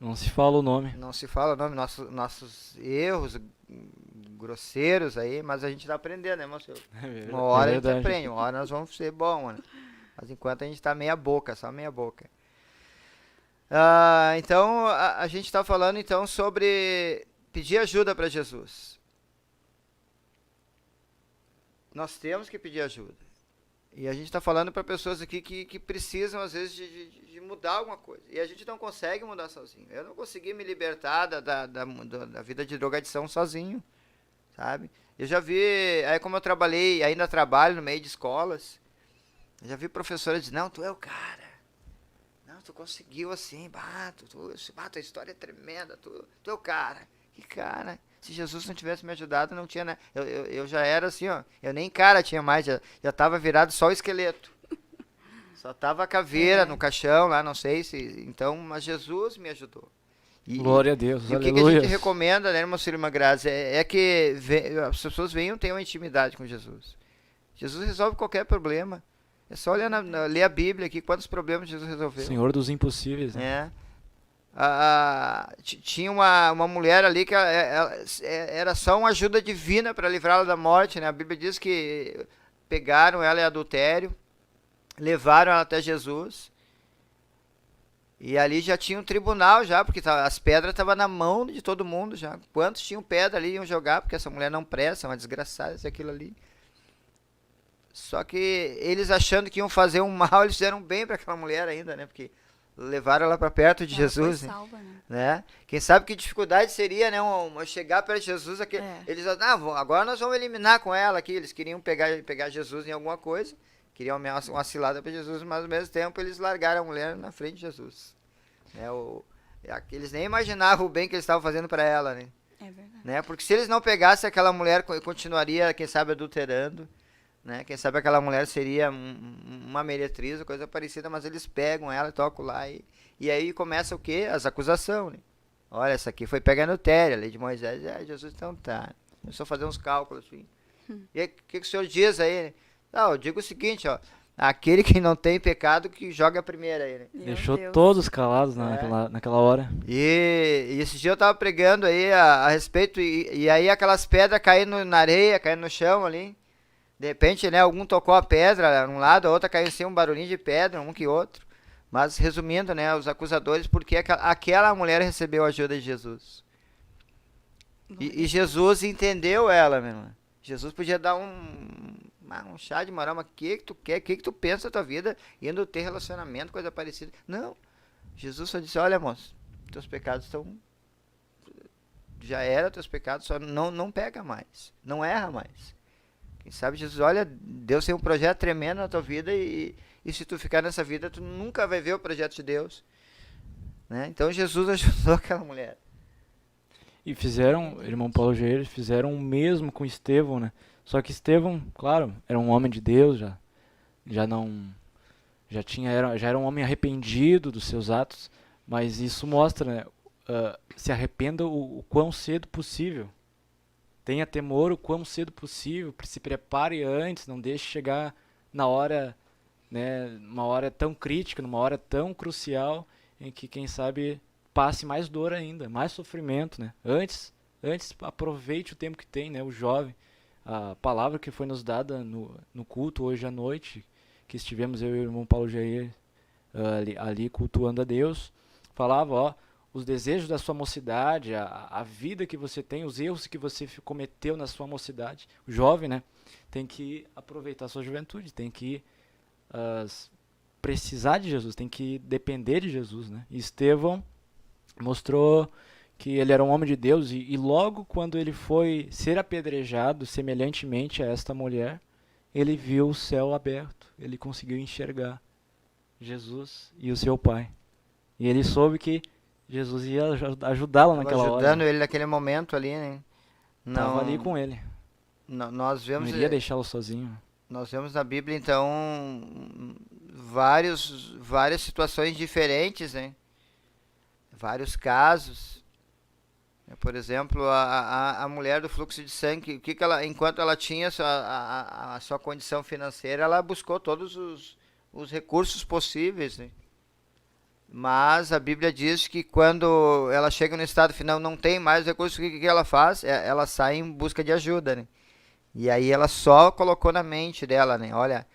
Não se fala o nome. Não se fala o nome, nossos erros grosseiros aí, mas a gente tá aprendendo, né, irmão? Uma hora a gente aprende, uma hora nós vamos ser bons, né? Mas enquanto a gente tá meia boca, só meia boca. Então, a gente está falando então sobre pedir ajuda para Jesus. Nós temos que pedir ajuda. E a gente está falando para pessoas aqui que precisam, às vezes, de mudar alguma coisa. E a gente não consegue mudar sozinho. Eu não consegui me libertar da vida de drogadição sozinho, sabe? Eu já vi, aí como eu trabalhei, ainda trabalho no meio de escolas, eu já vi professores dizer, não, tu é o cara. Não, tu conseguiu assim, tua história é tremenda, tu é o cara. Que cara? Se Jesus não tivesse me ajudado, não tinha, né? Eu já era assim, ó, eu nem cara tinha mais, já tava virado só o esqueleto. Só tava a caveira no caixão lá, não sei se, então, mas Jesus me ajudou. Glória a Deus, e o que a gente recomenda, né, irmã Grazi, é que as pessoas venham ter uma intimidade com Jesus. Jesus resolve qualquer problema. É só ler a Bíblia aqui, quantos problemas Jesus resolveu. Senhor dos impossíveis, né? Tinha uma mulher ali que ela era só uma ajuda divina para livrá-la da morte, né? A Bíblia diz que pegaram ela em adultério, levaram ela até Jesus, e ali já tinha um tribunal já, porque as pedras estavam na mão de todo mundo já. Quantos tinham pedra ali iam jogar, porque essa mulher não presta, é uma desgraçada isso aquilo ali. Só que eles achando que iam fazer um mal, eles fizeram bem para aquela mulher ainda, né? Porque levaram ela para perto de Jesus, foi salva, né? Quem sabe que dificuldade seria, né? Chegar perto de Jesus, eles agora nós vamos eliminar com ela aqui. Eles queriam pegar Jesus em alguma coisa, queriam uma cilada para Jesus, mas ao mesmo tempo eles largaram a mulher na frente de Jesus. Eles nem imaginavam o bem que eles estavam fazendo para ela, né? É verdade. Né? Porque se eles não pegassem aquela mulher, continuaria, quem sabe, adulterando. Né? Quem sabe aquela mulher seria uma meretriz ou coisa parecida, mas eles pegam ela e tocam lá e aí começa o quê? As acusações, né? Olha, essa aqui foi pegar no tério, a lei de Moisés, Jesus, então tá. Começou a fazer uns cálculos assim. E aí, o que o senhor diz aí? Né? Não, eu digo o seguinte, ó, aquele que não tem pecado que joga a primeira aí, né? Deixou todos calados naquela hora. E esse dia eu tava pregando aí a respeito, e aí aquelas pedras caindo na areia, caindo no chão ali. De repente, né, algum tocou a pedra um lado, a outra caiu em cima, um barulhinho de pedra, um que outro. Mas, resumindo, né, os acusadores, porque aquela mulher recebeu a ajuda de Jesus. E Jesus entendeu ela, meu irmão. Jesus podia dar um chá de moral, mas o que tu quer? O que tu pensa da tua vida indo ter relacionamento, coisa parecida? Não. Jesus só disse, olha, moço, teus pecados estão... Já era teus pecados, só não pega mais. Não erra mais. Quem sabe Jesus, olha, Deus tem um projeto tremendo na tua vida e se tu ficar nessa vida, tu nunca vai ver o projeto de Deus. Né? Então Jesus ajudou aquela mulher. E fizeram, irmão Paulo Jair, fizeram o mesmo com Estevão, né? Só que Estevão, claro, era um homem de Deus, já era um homem arrependido dos seus atos, mas isso mostra, né? Se arrependa o quão cedo possível. Tenha temor o quão cedo possível, se prepare antes, não deixe chegar na hora, né, uma hora tão crítica, numa hora tão crucial, em que, quem sabe, passe mais dor ainda, mais sofrimento, né? Antes aproveite o tempo que tem, né, o jovem. A palavra que foi nos dada no culto hoje à noite, que estivemos eu e o irmão Paulo Jair ali cultuando a Deus, falava, ó, os desejos da sua mocidade, a vida que você tem, os erros que você cometeu na sua mocidade. O jovem, né, tem que aproveitar a sua juventude, tem que precisar de Jesus, tem que depender de Jesus, né? E Estevão mostrou que ele era um homem de Deus e logo quando ele foi ser apedrejado semelhantemente a esta mulher, ele viu o céu aberto, ele conseguiu enxergar Jesus e o seu Pai. E ele soube que Jesus ia ajudá-lo naquela hora. Ajudando ele naquele momento ali, né? Estava ali com ele. Nós Não vemos, iria deixá-lo sozinho. nós vemos na Bíblia, então, várias situações diferentes, né? Vários casos. Por exemplo, a mulher do fluxo de sangue, o que que ela, enquanto ela tinha a sua condição financeira, ela buscou todos os recursos possíveis, né? Mas a Bíblia diz que quando ela chega no estado final, não tem mais recursos, o que que ela faz? Ela sai em busca de ajuda, né? E aí ela só colocou na mente dela, né? Olha,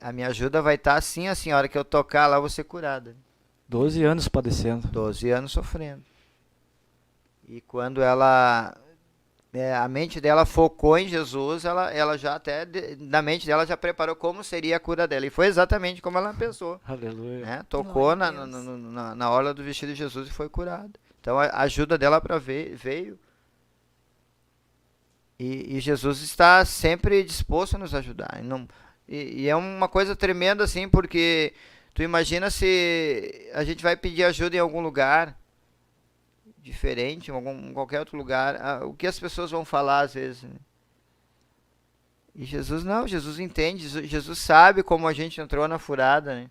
a minha ajuda vai estar assim, assim, a hora que eu tocar lá, eu vou ser curada. 12 anos padecendo. 12 anos sofrendo. E quando ela, a mente dela focou em Jesus, ela já até, na mente dela já preparou como seria a cura dela. E foi exatamente como ela pensou. Aleluia. Né? Tocou Glória a Deus. na orla do vestido de Jesus e foi curada. Então a ajuda dela veio. E Jesus está sempre disposto a nos ajudar. E é uma coisa tremenda assim, porque tu imagina se a gente vai pedir ajuda em algum lugar diferente, em qualquer outro lugar, o que as pessoas vão falar às vezes, né? E Jesus não, Jesus entende, Jesus sabe como a gente entrou na furada, né?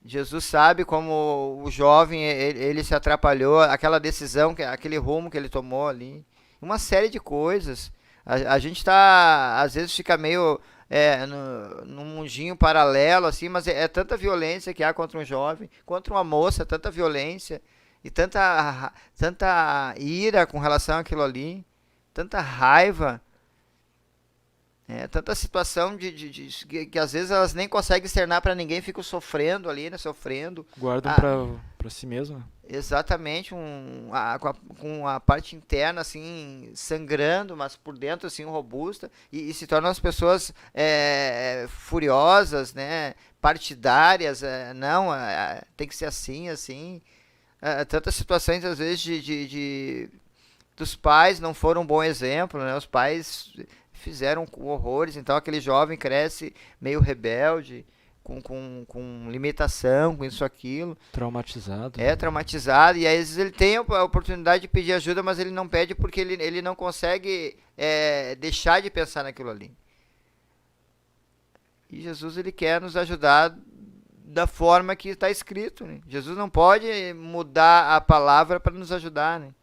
Jesus sabe como o jovem, ele se atrapalhou, aquela decisão, aquele rumo que ele tomou ali, uma série de coisas. A gente às vezes fica meio num mundinho paralelo, assim, mas é tanta violência que há contra um jovem, contra uma moça, tanta violência, e tanta ira com relação àquilo ali, tanta raiva, tanta situação que às vezes elas nem conseguem externar para ninguém, ficam sofrendo ali, né, sofrendo. Guardam para si mesmo. Exatamente, com a parte interna assim sangrando, mas por dentro assim robusta, e se tornam as pessoas furiosas, né, partidárias, não, tem que ser assim, assim. Tantas situações às vezes dos pais não foram um bom exemplo, né? Os pais fizeram horrores, então aquele jovem cresce meio rebelde, com limitação, com isso, aquilo. Traumatizado. Traumatizado, e às vezes ele tem a oportunidade de pedir ajuda, mas ele não pede porque ele não consegue deixar de pensar naquilo ali. E Jesus, ele quer nos ajudar da forma que está escrito, né? Jesus não pode mudar a palavra para nos ajudar, né?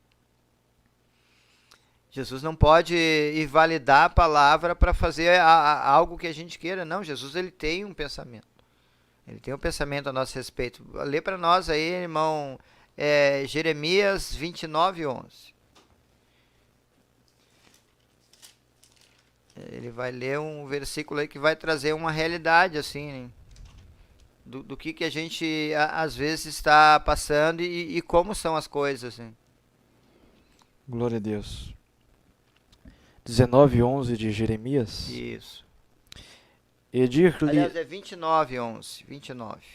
Jesus não pode invalidar a palavra para fazer algo que a gente queira. Não, Jesus, ele tem um pensamento. Ele tem um pensamento a nosso respeito. Lê para nós aí, irmão, Jeremias 29:11. Ele vai ler um versículo aí que vai trazer uma realidade, assim, né? Do que a gente às vezes está passando e como são as coisas, né? Glória a Deus. 19:11 de Jeremias. Isso. Edir-lhe... Aliás, é 29:11. 29.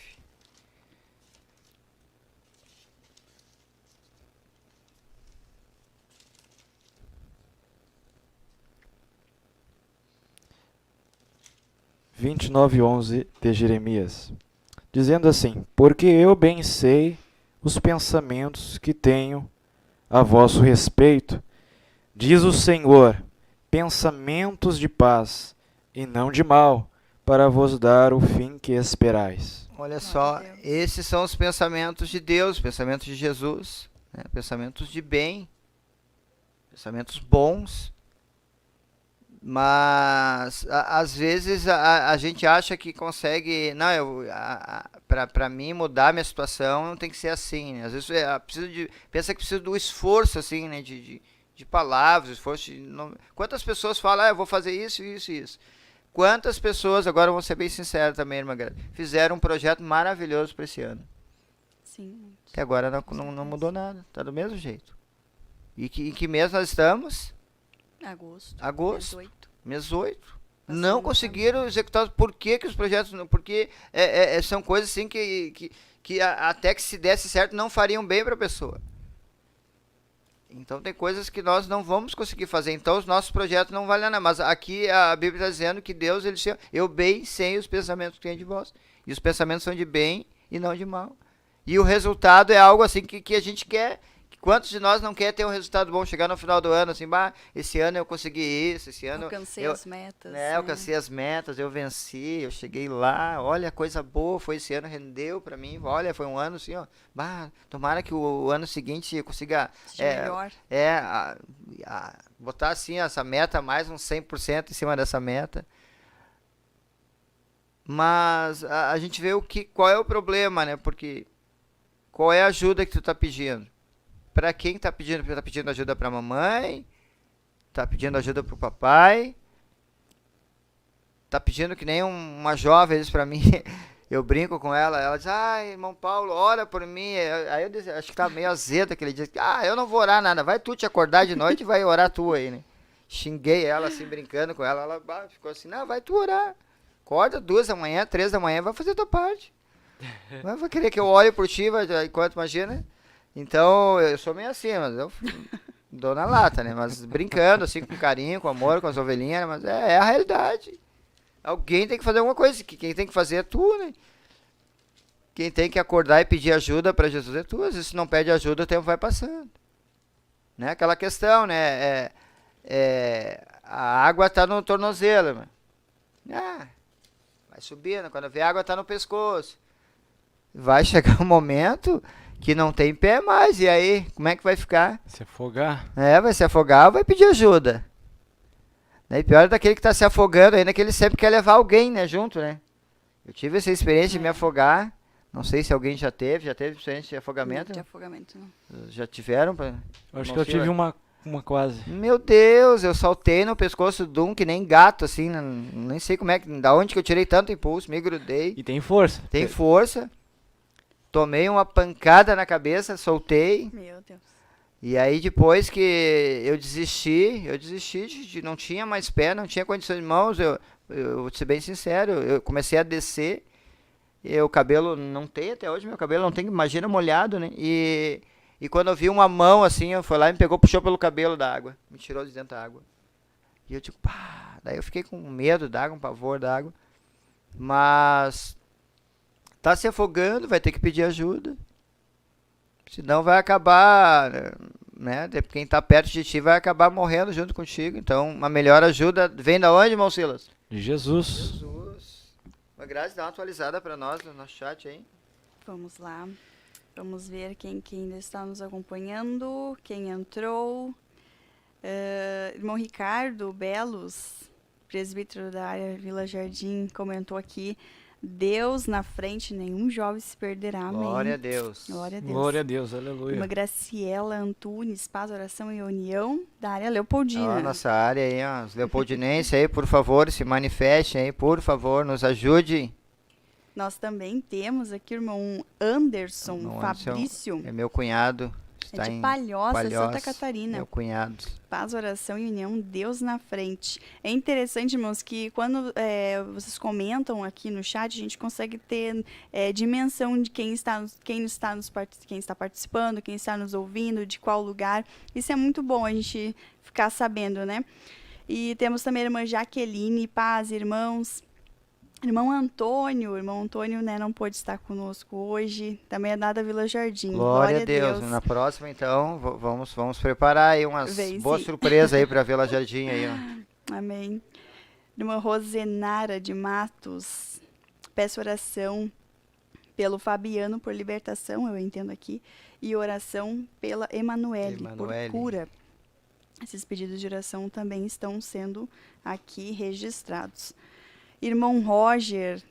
de Jeremias, dizendo assim: porque eu bem sei os pensamentos que tenho a vosso respeito, diz o Senhor, pensamentos de paz e não de mal, para vos dar o fim que esperais. Olha só, Deus. esses são os pensamentos de Deus, pensamentos de Jesus, né? Pensamentos de bem, pensamentos bons. Mas às vezes a gente acha que consegue, não, para mim mudar minha situação não tem que ser assim, né? Às vezes pensa que precisa do esforço, assim, né? De palavras, esforço quantas pessoas falam, eu vou fazer isso, isso e isso. Quantas pessoas, agora eu vou ser bem sincero também, irmã Graça, fizeram um projeto maravilhoso para esse ano. Sim. Até agora não mudou nada, tá do mesmo jeito. E que mês nós estamos? Agosto. 18. Mês 8. Passando Não no conseguiram executar. Por que os projetos não? Porque são coisas assim que até que se desse certo não fariam bem para a pessoa. Então tem coisas que nós não vamos conseguir fazer. Então os nossos projetos não valem nada. Mas aqui a Bíblia está dizendo que Deus, ele disse, eu bem sei os pensamentos que tem de vós. E os pensamentos são de bem e não de mal. E o resultado é algo assim que a gente quer. Quantos de nós não quer ter um resultado bom, chegar no final do ano, assim, esse ano eu consegui isso, esse ano Alcancei eu, as metas. né, alcancei as metas, eu venci, eu cheguei lá, olha, coisa boa foi esse ano, rendeu pra mim, olha, foi um ano assim, ó, tomara que o ano seguinte eu consiga Seja melhor. botar assim essa meta, mais uns 100% em cima dessa meta. Mas a gente vê qual é o problema, né, porque qual é a ajuda que tu tá pedindo? Para quem tá pedindo? Tá pedindo ajuda para a mamãe? Tá pedindo ajuda para o papai? Tá pedindo que nem uma jovem diz para mim, eu brinco com ela diz, irmão Paulo, ora por mim. Aí eu disse, acho que tá meio azedo aquele dia, eu não vou orar nada, vai tu te acordar de noite e vai orar tu aí, né? Xinguei ela assim, brincando com ela ficou assim, não, vai tu orar. Acorda 2 da manhã, 3 da manhã, vai fazer a tua parte. Vai querer que eu ore por ti, enquanto imagina. Então, eu sou meio assim, mas eu dou na lata, né? Mas brincando, assim, com carinho, com amor, com as ovelhinhas, mas é a realidade. Alguém tem que fazer alguma coisa, quem tem que fazer é tu, né? Quem tem que acordar e pedir ajuda para Jesus é tu. Às vezes, se não pede ajuda, o tempo vai passando. Né? Aquela questão, né? A água tá no tornozelo, mano. Vai subindo, quando vê a água tá no pescoço. Vai chegar um momento que não tem pé mais, e aí, como é que vai ficar? Se afogar. Vai se afogar ou vai pedir ajuda? E pior é daquele que está se afogando ainda, que ele sempre quer levar alguém, né, junto, né? Eu tive essa experiência de me afogar, não sei se alguém já teve experiência de afogamento? De afogamento, não. Já tiveram? Eu acho que eu tive uma quase. Meu Deus, eu saltei no pescoço de um que nem gato, assim, nem sei como da onde que eu tirei tanto impulso, me grudei. E tem força. Tem força. Tomei uma pancada na cabeça, soltei. Meu Deus. E aí depois que eu desisti, não tinha mais pé, não tinha condições de mãos, eu vou ser bem sincero, eu comecei a descer, e o cabelo não tem até hoje, meu cabelo não tem, imagina molhado, né? E quando eu vi uma mão assim, eu fui lá e me pegou, puxou pelo cabelo da água, me tirou de dentro da água. E eu digo, daí eu fiquei com medo da água, um pavor da água, mas tá se afogando, vai ter que pedir ajuda. Senão vai acabar, né? Quem tá perto de ti vai acabar morrendo junto contigo. Então, uma melhor ajuda vem da onde, irmão Silas? De Jesus. Jesus. Uma graça, dá uma atualizada para nós no nosso chat aí. Vamos lá. Vamos ver quem ainda está nos acompanhando, quem entrou. Irmão Ricardo Belos, presbítero da área Vila Jardim, comentou aqui: Deus na frente, nenhum jovem se perderá. Amém. Glória a Deus. Glória a Deus. Glória a Deus, aleluia. Irmã Graciela Antunes, Paz, Oração e União, da área Leopoldina. Nossa área aí, ó, os leopoldinenses aí, por favor, se manifestem aí, por favor, nos ajude. Nós também temos aqui o irmão Anderson Fabrício. É meu cunhado. Está de em Palhoça, Santa Catarina. Meu cunhado. Paz, oração e união, Deus na frente. É interessante, irmãos, que quando vocês comentam aqui no chat, a gente consegue ter dimensão de quem está participando, quem está nos ouvindo, de qual lugar. Isso é muito bom a gente ficar sabendo, né? E temos também a irmã Jaqueline, paz, irmãos. Irmão Antônio, né, não pôde estar conosco hoje, também é da Vila Jardim. Glória a Deus. Na próxima, então, vamos preparar aí umas boas surpresas aí para a Vila Jardim aí, ó. Amém. Irmã Rosenara de Matos, peço oração pelo Fabiano por libertação, eu entendo aqui, e oração pela Emanuele por cura. Esses pedidos de oração também estão sendo aqui registrados. Irmão Roger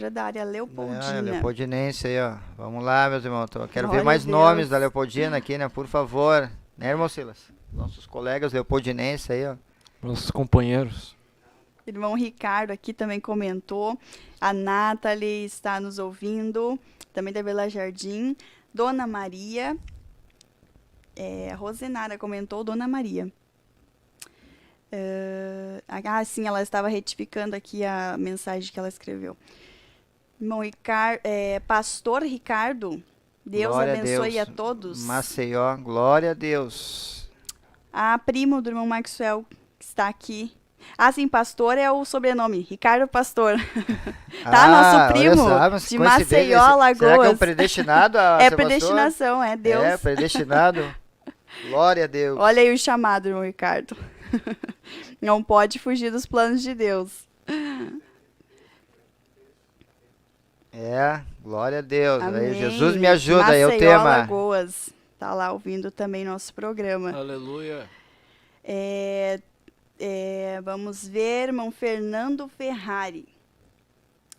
é da área Leopoldina. Leopoldinense aí, ó. Vamos lá, meus irmãos. Quero ver mais nomes da Leopoldina aqui, né? Por favor. Né, irmão Silas? Nossos colegas leopoldinenses aí, ó. Nossos companheiros. Irmão Ricardo aqui também comentou. A Nathalie está nos ouvindo. Também da Vila Jardim. Dona Maria. A Rosenara comentou Dona Maria. Sim, ela estava retificando aqui a mensagem que ela escreveu. Irmão Pastor Ricardo Deus Glória abençoe a Deus. todos. Maceió, glória a Deus. A primo do irmão Maxwell, que está aqui. Ah, sim, pastor é o sobrenome, Ricardo Pastor. Tá, nosso primo olha só, mas de coincidência. Maceió, Será que é Alagoas. o predestinado a É ser pastor? predestinação, é Deus. É, predestinado. Glória a Deus. Olha aí o chamado, irmão Ricardo. Não pode fugir dos planos de Deus. É, glória a Deus. Aí, Amém. Jesus me ajuda, aí é o Maceió, tema. Alagoas. Tá lá ouvindo também nosso programa. Aleluia. Vamos ver, irmão Fernando Ferrari.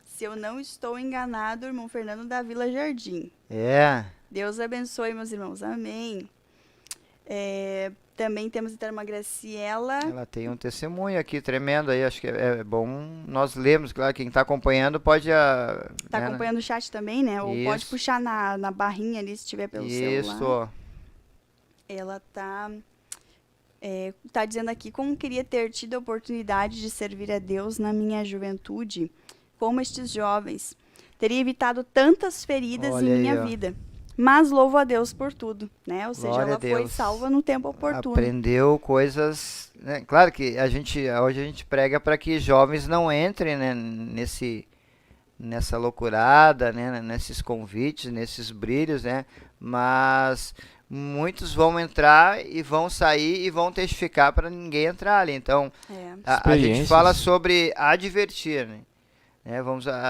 Se eu não estou enganado, irmão Fernando da Vila Jardim. É, Deus abençoe, meus irmãos. Amém. Também temos então a irmã Graciela. ela tem um testemunho aqui tremendo aí, acho que é bom nós lermos, claro, quem está acompanhando pode... Tá acompanhando o chat também, né? Ou pode Isso. puxar na barrinha ali, se tiver pelo celular. Isso, Ela tá dizendo aqui como queria ter tido a oportunidade de servir a Deus na minha juventude, como estes jovens. Teria evitado tantas feridas Olha em aí, minha ó. vida. Mas louvo a Deus por tudo, né? Ou seja, Glória a ela foi Deus. salva no tempo oportuno. aprendeu coisas, né? Claro que hoje a gente prega para que jovens não entrem, né, nessa loucurada, né, nesses convites, nesses brilhos, né, mas muitos vão entrar e vão sair e vão testificar para ninguém entrar ali. Então, a gente Experiências. fala sobre advertir, né?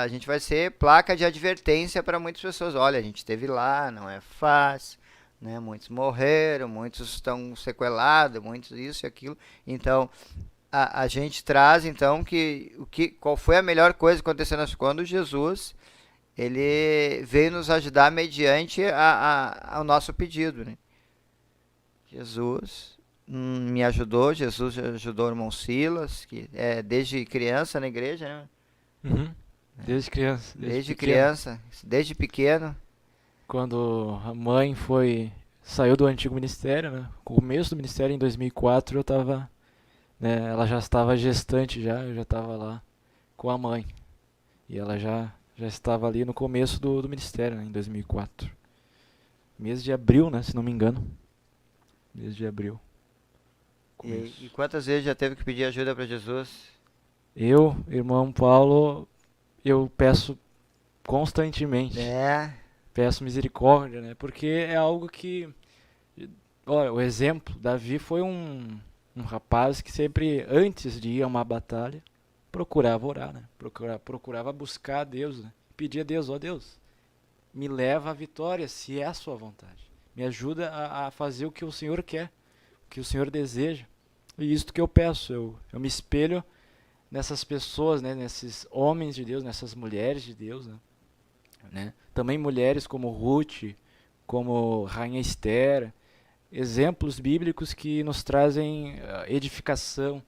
A gente vai ser placa de advertência para muitas pessoas. Olha, a gente esteve lá, não é fácil, né? Muitos morreram, muitos estão sequelados, muitos isso e aquilo. Então, a gente traz, então, qual foi a melhor coisa que aconteceu quando Jesus ele veio nos ajudar mediante ao nosso pedido, né? Jesus me ajudou, Jesus ajudou o irmão Silas, que é desde criança na igreja, né? Uhum. Desde criança. Desde pequeno. criança, desde pequeno. Quando a mãe saiu do antigo ministério, né? Começo do ministério em 2004, eu tava, né? Ela já estava gestante eu já estava lá com a mãe. E ela já estava ali no começo do ministério, né? Em 2004. Mês de abril, né? Se não me engano. Mês de abril. Começo. E quantas vezes já teve que pedir ajuda para Jesus? Eu, irmão Paulo, eu peço constantemente. Peço misericórdia, né? Porque é algo que... Olha, o exemplo, Davi foi um rapaz que sempre, antes de ir a uma batalha, procurava orar, né? Procurava buscar a Deus, né? Pedir a Deus, ó Deus, me leva à vitória, se é a sua vontade. Me ajuda a fazer o que o Senhor quer, o que o Senhor deseja. E isso que eu peço, eu me espelho nessas pessoas, né? Nesses homens de Deus, nessas mulheres de Deus, né? Também mulheres como Ruth, como Rainha Esther, exemplos bíblicos que nos trazem edificação.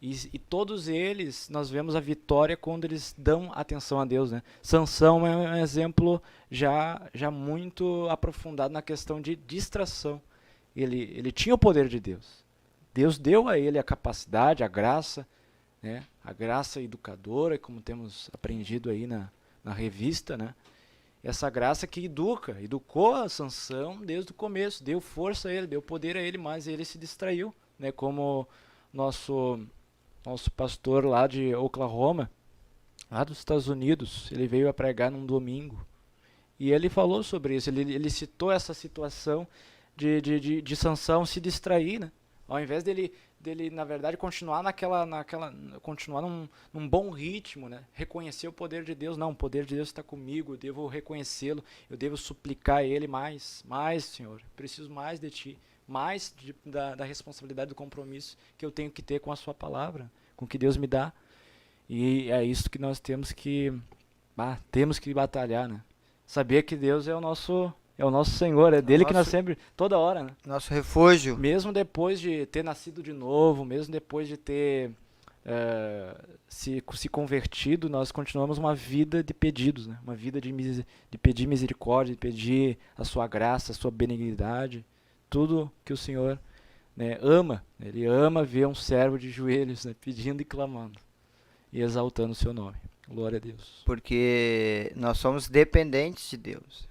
E todos eles, nós vemos a vitória quando eles dão atenção a Deus, né? Sansão é um exemplo já muito aprofundado na questão de distração. Ele tinha o poder de Deus. Deus deu a ele a capacidade, a graça, né? A graça educadora, como temos aprendido aí na revista, né? Essa graça que educou a Sansão desde o começo, deu força a ele, deu poder a ele, mas ele se distraiu, né? Como nosso pastor lá de Oklahoma, lá dos Estados Unidos, ele veio a pregar num domingo. E ele falou sobre isso, ele citou essa situação de Sansão se distrair, né? Ao invés dele na verdade continuar continuar num bom ritmo, né? Reconhecer o poder de Deus. Não, o poder de Deus está comigo, eu devo reconhecê-lo, eu devo suplicar a ele mais, Senhor, preciso mais de ti, mais da responsabilidade, do compromisso que eu tenho que ter com a sua palavra, com o que Deus me dá. E é isso que nós temos que batalhar, né? Saber que Deus é o nosso Senhor, é dele que nós sempre, toda hora, né? Nosso refúgio. Mesmo depois de ter nascido de novo, mesmo depois de ter se convertido, nós continuamos uma vida de pedidos, né? Uma vida de pedir misericórdia, de pedir a sua graça, a sua benignidade, tudo que o Senhor, né, ama. Ele ama ver um servo de joelhos, né, pedindo e clamando e exaltando o seu nome. Glória a Deus. Porque nós somos dependentes de Deus.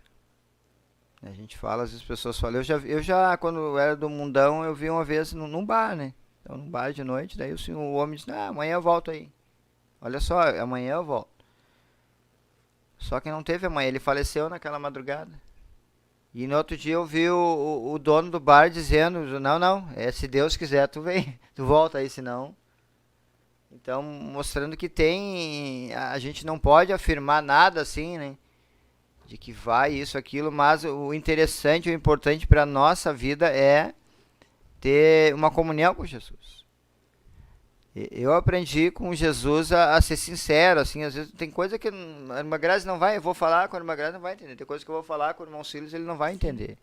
A gente fala, às vezes as pessoas falam, eu já quando eu era do mundão, eu vi uma vez num bar, né? Então, num bar de noite, daí o homem disse, amanhã eu volto aí. Olha só, amanhã eu volto. Só que não teve amanhã, ele faleceu naquela madrugada. E no outro dia eu vi o dono do bar dizendo, não, se Deus quiser tu vem, tu volta aí, senão... Então, mostrando que a gente não pode afirmar nada assim, né? De que vai isso, aquilo, mas o interessante, o importante para a nossa vida é ter uma comunhão com Jesus. Eu aprendi com Jesus a ser sincero, assim, às vezes tem coisa que a irmã Grazi não vai, eu vou falar com a irmã Grazi não vai entender, tem coisa que eu vou falar com o irmão Silas, ele não vai entender.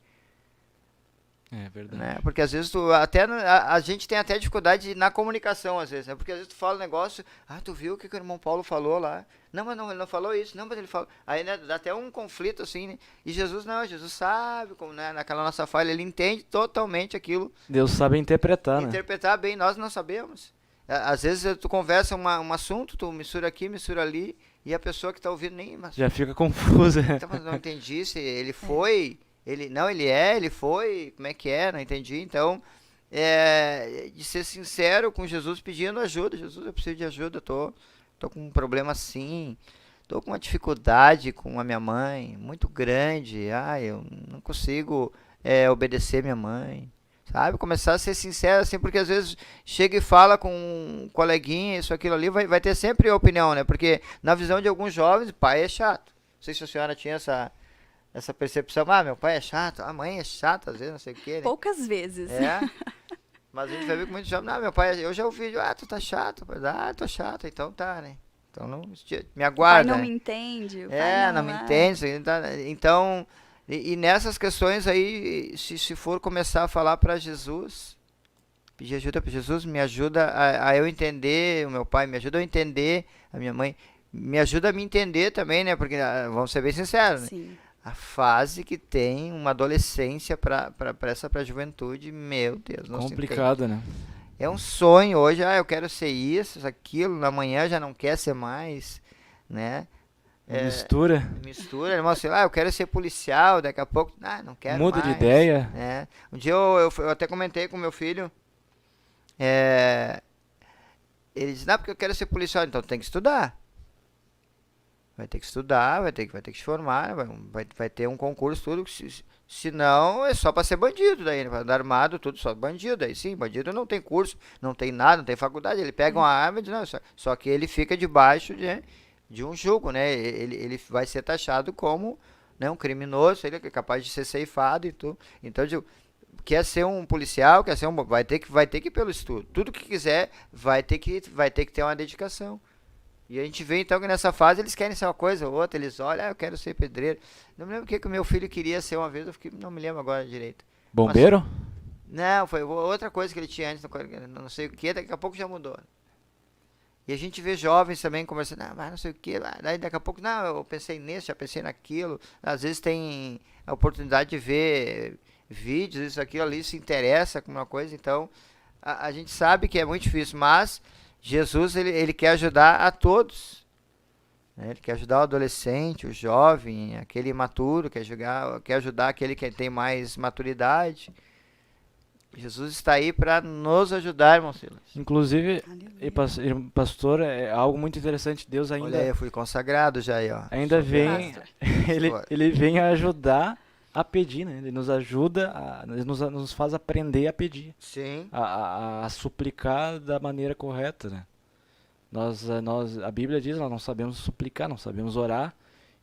É verdade. Né? Porque às vezes a gente tem até dificuldade na comunicação, às vezes, né? Porque às vezes tu fala um negócio, tu viu o que o irmão Paulo falou lá? Não, mas não, ele não falou isso, não, mas ele falou. Aí, né, dá até um conflito assim, né? E Jesus sabe, como, né, naquela nossa falha, ele entende totalmente aquilo. Deus sabe interpretar, né? Interpretar bem, nós não sabemos. Às vezes tu conversa um assunto, tu mistura aqui, mistura ali, e a pessoa que está ouvindo nem... Mas, já fica confusa. então, mas não entendi se ele foi... Ele foi, como é que é, não entendi. Então, de ser sincero com Jesus, pedindo ajuda. Jesus, eu preciso de ajuda, tô com um problema assim, tô com uma dificuldade com a minha mãe, muito grande, eu não consigo obedecer minha mãe, sabe? Começar a ser sincero, assim, porque às vezes chega e fala com um coleguinha, isso, aquilo ali, vai ter sempre opinião, né? Porque na visão de alguns jovens, pai é chato. Não sei se a senhora tinha essa percepção, meu pai é chato, a mãe é chata, às vezes, não sei o quê, né? Poucas vezes. Mas a gente vai ver com muitos jovens, meu pai, eu já ouvi, tu tá chato, tô chato, então tá, né? Então não, me aguarda. O pai não né? me entende. O pai não me entende, então, e nessas questões aí, se for começar a falar para Jesus, pedir ajuda para Jesus, me ajuda a eu entender o meu pai, me ajuda a eu entender a minha mãe, me ajuda a me entender também, né? Porque, vamos ser bem sinceros, né? Sim. A fase que tem uma adolescência para a juventude, meu Deus. Complicado, né? É um sonho hoje, eu quero ser isso, aquilo, amanhã já não quer ser mais, né? Mistura, irmão, sei lá, eu quero ser policial, daqui a pouco, não quero muda mais. de ideia. Né? Um dia eu até comentei com meu filho, ele disse, porque eu quero ser policial, então tem que estudar. Vai ter que estudar, vai ter que se formar, vai ter um concurso, tudo. Senão é só para ser bandido daí, né? Para andar armado, tudo só bandido. Aí sim, bandido não tem curso, não tem nada, não tem faculdade. Ele pega uma arma e diz, não, só que ele fica debaixo de um julgo, né? Ele vai ser taxado como, né, um criminoso, ele é capaz de ser ceifado e tudo. Então, quer ser um policial, vai ter que ir pelo estudo. Tudo que quiser, vai ter que ter uma dedicação. E a gente vê então que nessa fase eles querem ser uma coisa ou outra, eles olham, eu quero ser pedreiro. Não me lembro o que o meu filho queria ser uma vez, não me lembro agora direito. Bombeiro? Não, foi outra coisa que ele tinha antes, não sei o que, daqui a pouco já mudou. E a gente vê jovens também conversando, mas não sei o que, daí daqui a pouco, eu pensei nisso, já pensei naquilo. Às vezes tem a oportunidade de ver vídeos, isso, aquilo ali, se interessa com uma coisa, então a gente sabe que é muito difícil, mas Jesus, ele quer ajudar a todos. Né? Ele quer ajudar o adolescente, o jovem, aquele imaturo, quer ajudar aquele que tem mais maturidade. Jesus está aí para nos ajudar, irmão Silas. Inclusive, pastor, é algo muito interessante. Deus ainda... Olha aí, eu fui consagrado já aí, ó. Ainda vem... ele vem a ajudar a pedir, né? Ele nos ajuda, ele nos faz aprender a pedir. Sim. A suplicar da maneira correta, né? A Bíblia diz, nós não sabemos suplicar, não sabemos orar,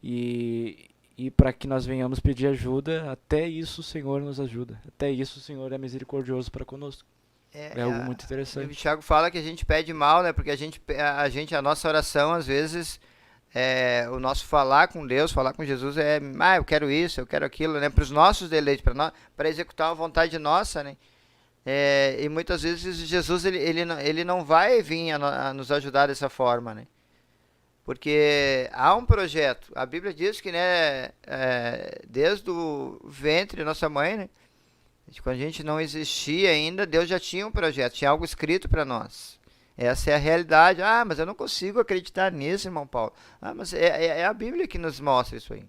e para que nós venhamos pedir ajuda, até isso o Senhor nos ajuda. Até isso o Senhor é misericordioso para conosco. É algo muito interessante. O Thiago fala que a gente pede mal, né? Porque a nossa oração, às vezes... o nosso falar com Deus, falar com Jesus eu quero isso, eu quero aquilo, né? Para os nossos deleites, para executar a vontade nossa, né? E muitas vezes Jesus ele não vai vir a nos ajudar dessa forma, né? Porque há um projeto. A Bíblia diz que, né, desde o ventre da nossa mãe, né? Quando a gente não existia ainda, Deus já tinha um projeto, tinha algo escrito para nós. Essa é a realidade. Mas eu não consigo acreditar nisso, irmão Paulo. Mas é a Bíblia que nos mostra isso aí.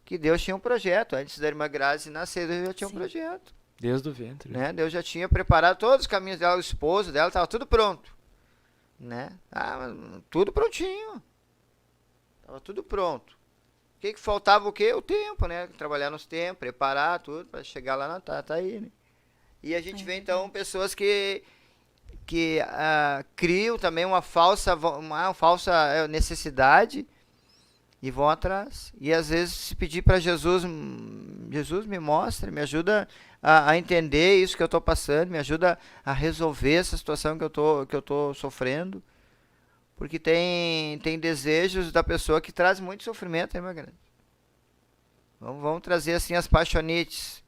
que Deus tinha um projeto. Antes da irmã Grazi nascer, Deus já tinha um Sim. projeto. Desde o ventre. Né? Deus já tinha preparado todos os caminhos dela, o esposo dela, estava tudo pronto. Né? Tudo prontinho. Estava tudo pronto. O que faltava o quê? O tempo, né? Trabalhar nos tempos, preparar tudo para chegar lá, tá aí, né? E a gente vê então pessoas que criam também uma falsa necessidade e vão atrás. E às vezes se pedir para Jesus, Jesus me mostra, me ajuda a entender isso que eu estou passando, me ajuda a resolver essa situação que eu tô sofrendo. Porque tem desejos da pessoa que traz muito sofrimento, né, meu grande? Vamos trazer assim as paixonites.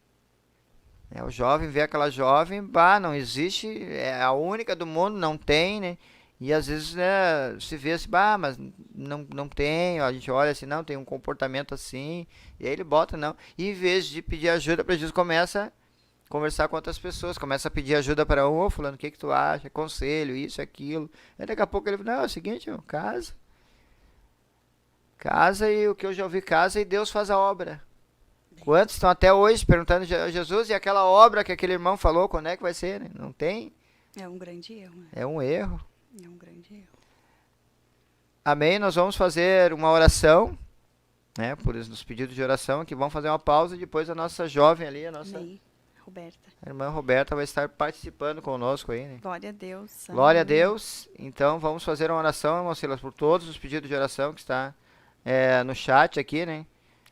O jovem vê aquela jovem, não existe, é a única do mundo, não tem, né? E às vezes, né, se vê assim, mas não tem, a gente olha assim, não, tem um comportamento assim, e aí ele bota, não. E em vez de pedir ajuda para Jesus, começa a conversar com outras pessoas, começa a pedir ajuda para fulano, o que tu acha, conselho, isso, aquilo. Aí daqui a pouco ele fala, não, é o seguinte, casa e o que eu já ouvi, casa e Deus faz a obra. Quantos estão até hoje perguntando a Jesus, e aquela obra que aquele irmão falou, quando é que vai ser, né? Não tem. É um grande erro, né? É um erro. É um grande erro. Amém? Nós vamos fazer uma oração, né? Por os pedidos de oração, que vamos fazer uma pausa e depois a nossa jovem ali, a nossa Amém. Roberta. irmã Roberta vai estar participando conosco aí, né? Glória a Deus. Glória a Aleluia. Deus. Então vamos fazer uma oração, irmão Silas, por todos os pedidos de oração que está no chat aqui, né?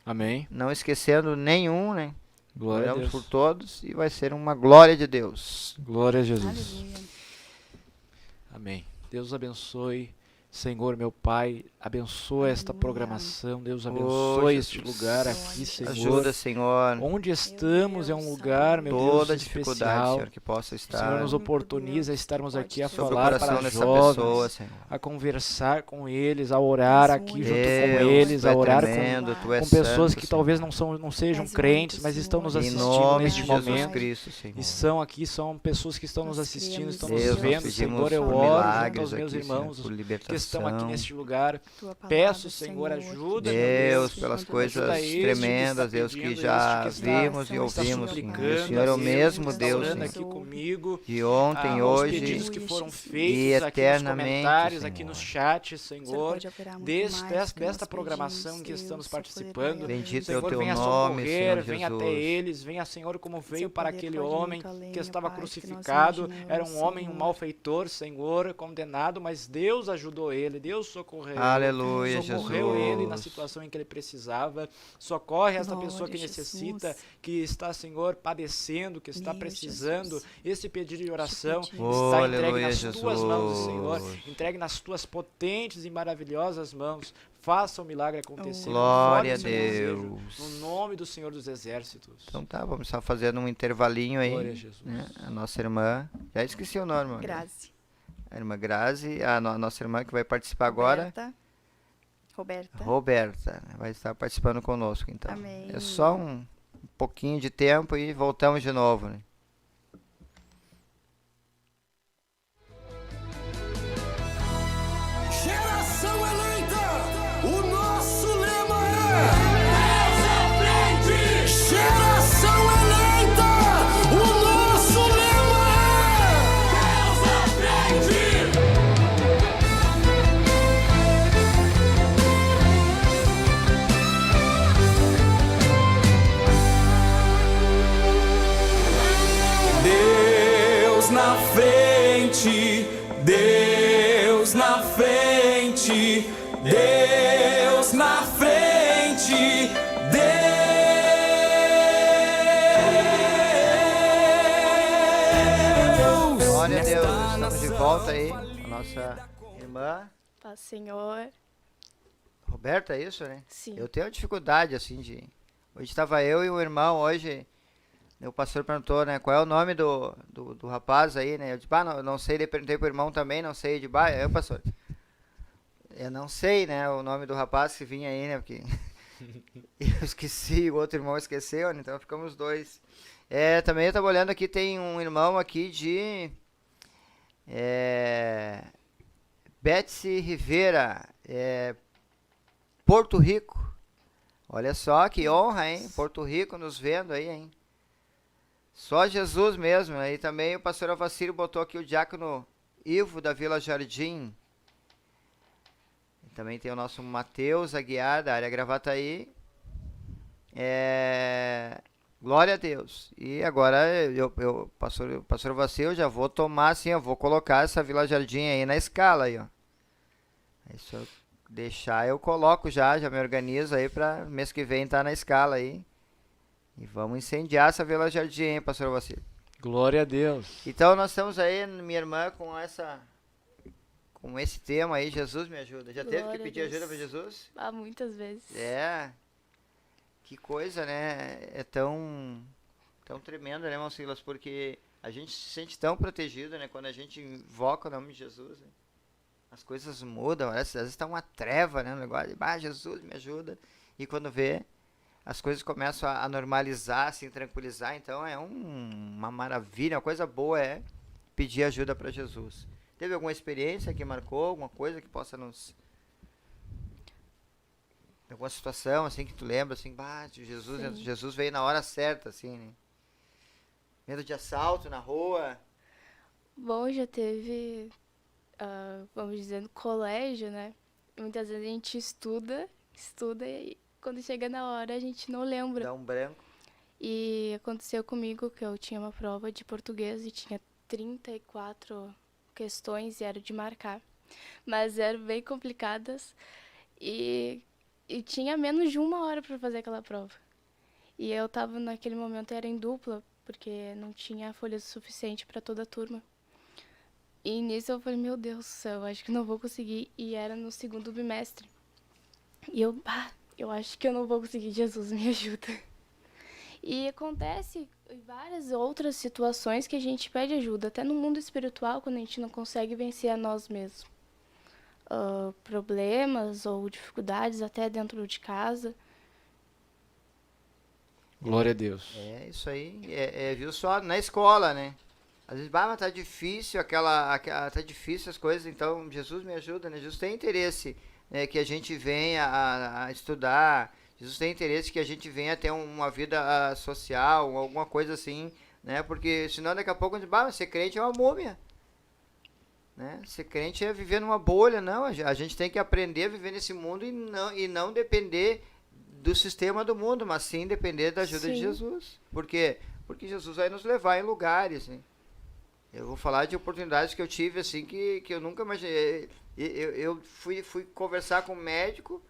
Amém. Não esquecendo nenhum, né? Glória a Oramos Deus. por todos e vai ser uma glória de Deus. Glória a Jesus. Aleluia. Amém. Deus abençoe. Senhor, meu Pai, abençoa esta Aleluia. programação. Deus abençoe este Jesus. lugar aqui, Senhor. Ajuda, Senhor. Onde estamos é um Deus, lugar, meu Toda Deus, dificuldade, especial. Senhor, que possa O estar Senhor nos Muito oportuniza a Deus, estarmos pode aqui a sobre o sobre o falar coração para dessa jovens, pessoa, Senhor. a conversar com eles, a orar És aqui muito junto Deus, com eles, tu a é orar tremendo, tu é com pessoas santo, que Senhor. talvez não sejam És crentes, muito, mas estão nos Senhor. Em assistindo nome neste de Jesus momento. Cristo, Senhor. E são aqui, são pessoas que estão nos Nós assistindo, cremos, estão Deus, nos Deus, vendo. nós pedimos Senhor, eu por oro junto milagres aos meus aqui, Senhor, irmãos por que libertação. estão aqui neste lugar. Tua palavra, Peço, Senhor, Senhor, ajuda, que meu Deus, Deus, pelas ajuda coisas este que está tremendas, Deus, que pedindo, já este que está- vimos e está ouvimos, Senhor. suplicando, E o Senhor é o Deus, mesmo está Deus, orando orando Senhor. aqui comigo. De ontem, Os hoje pedidos que foram e feitos aqui nos eternamente, comentários, aqui Senhor. nos chats, O Senhor Senhor. pode operar muito mais do que Desta nós programação pedimos, que estamos Deus, participando. poder Bendito é o Senhor, teu venha nome, socorrer, Senhor venha até Jesus. eles, venha, Senhor, como veio Seu para poder aquele pode ir homem muito além, que ó estava Pai, do que nós crucificado, era um imaginamos, homem, um Senhor. malfeitor, Senhor, condenado, mas Deus ajudou ele, Deus socorreu. Aleluia, Socorreu ele na Jesus. situação em que ele precisava. Socorre esta Glória, pessoa que Jesus. necessita, que está, Senhor, padecendo, que está Meu precisando. Jesus. Esse pedido de oração Te Oh, está entregue aleluia, nas tuas mãos, Senhor. Jesus. Entregue nas tuas potentes e maravilhosas mãos. Faça o milagre acontecer. Glória a conforme o Senhor deseja, Deus. No nome do Senhor dos Exércitos. Então tá, vamos só fazendo um intervalinho aí. Glória a Jesus. Né? A nossa irmã, já esqueci o nome, irmã. Grazi. A irmã Grazi, a nossa irmã que vai participar agora, Roberta. Roberta, né? Vai estar participando conosco, então. Amém. É só um pouquinho de tempo e voltamos de novo, né? Geração eleita, o nosso lema é Deus à frente. Geração eleita, o nosso lema é Deus à frente. Deus na frente, Deus na frente, Deus na frente, Deus. Glória a Deus, estamos de volta aí com a nossa irmã Paz, Senhor. Roberta, é isso, né? Sim. Eu tenho dificuldade, assim, de... Hoje estava eu e o irmão, hoje o pastor perguntou, né, qual é o nome do rapaz aí, né? Eu disse, não sei, ele perguntei pro irmão também, não sei, de eu, pastor, eu não sei, né, o nome do rapaz que vinha aí, né, porque eu esqueci, o outro irmão esqueceu, né, então ficamos os dois. Também eu estava olhando aqui, tem um irmão aqui de Betsy Rivera, Porto Rico. Olha só que honra, hein? Porto Rico nos vendo aí, hein? Só Jesus mesmo. Aí também o pastor Alvacírio botou aqui o diácono Ivo da Vila Jardim. E também tem o nosso Matheus Aguiar da área Gravataí. Glória a Deus. E agora pastor Alvacírio, eu já vou tomar assim, eu vou colocar essa Vila Jardim aí na escala aí, ó. Aí se eu deixar, eu coloco já me organizo aí para mês que vem estar na escala aí. E vamos incendiar essa Vila Jardim, hein, pastor Vacilo. Glória a Deus. Então nós estamos aí, minha irmã, com esse tema aí, Jesus me ajuda. Já teve que pedir ajuda para Jesus? Ah, muitas vezes. Que coisa, né? É tão tremendo, né, irmão Silas? Porque a gente se sente tão protegido, né, quando a gente invoca o nome de Jesus, né? As coisas mudam, às vezes está uma treva, né, no negócio de, Jesus me ajuda. E quando vê, as coisas começam a normalizar, se tranquilizar. Então é uma maravilha, uma coisa boa é pedir ajuda para Jesus. Teve alguma experiência que marcou, alguma coisa que possa nos... Alguma situação assim que tu lembra, assim, Jesus veio na hora certa, assim, né? Medo de assalto na rua? Bom, já teve, vamos dizer, no colégio, né? Muitas vezes a gente estuda e quando chega na hora a gente não lembra. Dá um branco. E aconteceu comigo que eu tinha uma prova de português e tinha 34 questões e era de marcar. Mas eram bem complicadas e tinha menos de 1 hora para fazer aquela prova. E eu tava naquele momento, era em dupla, porque não tinha folha suficiente para toda a turma. E nisso eu falei, meu Deus do céu, acho que não vou conseguir. E era no 2º bimestre. E eu acho que eu não vou conseguir, Jesus me ajuda. E acontece várias outras situações que a gente pede ajuda, até no mundo espiritual, quando a gente não consegue vencer a nós mesmos. Problemas ou dificuldades até dentro de casa. Glória a Deus. É isso aí, viu só na escola, né? Às vezes, mas tá difícil tá difícil as coisas, então Jesus me ajuda, né? Jesus tem interesse, né, que a gente venha a estudar, Jesus tem interesse que a gente venha ter uma vida social, alguma coisa assim, né? Porque senão daqui a pouco a gente ser crente é uma múmia, né? Ser crente é viver numa bolha, não, a gente tem que aprender a viver nesse mundo e não depender do sistema do mundo, mas sim depender da ajuda de Jesus. Por quê? Porque Jesus vai nos levar em lugares, né? Eu vou falar de oportunidades que eu tive, assim, que eu nunca imaginei. Eu fui conversar com um médico,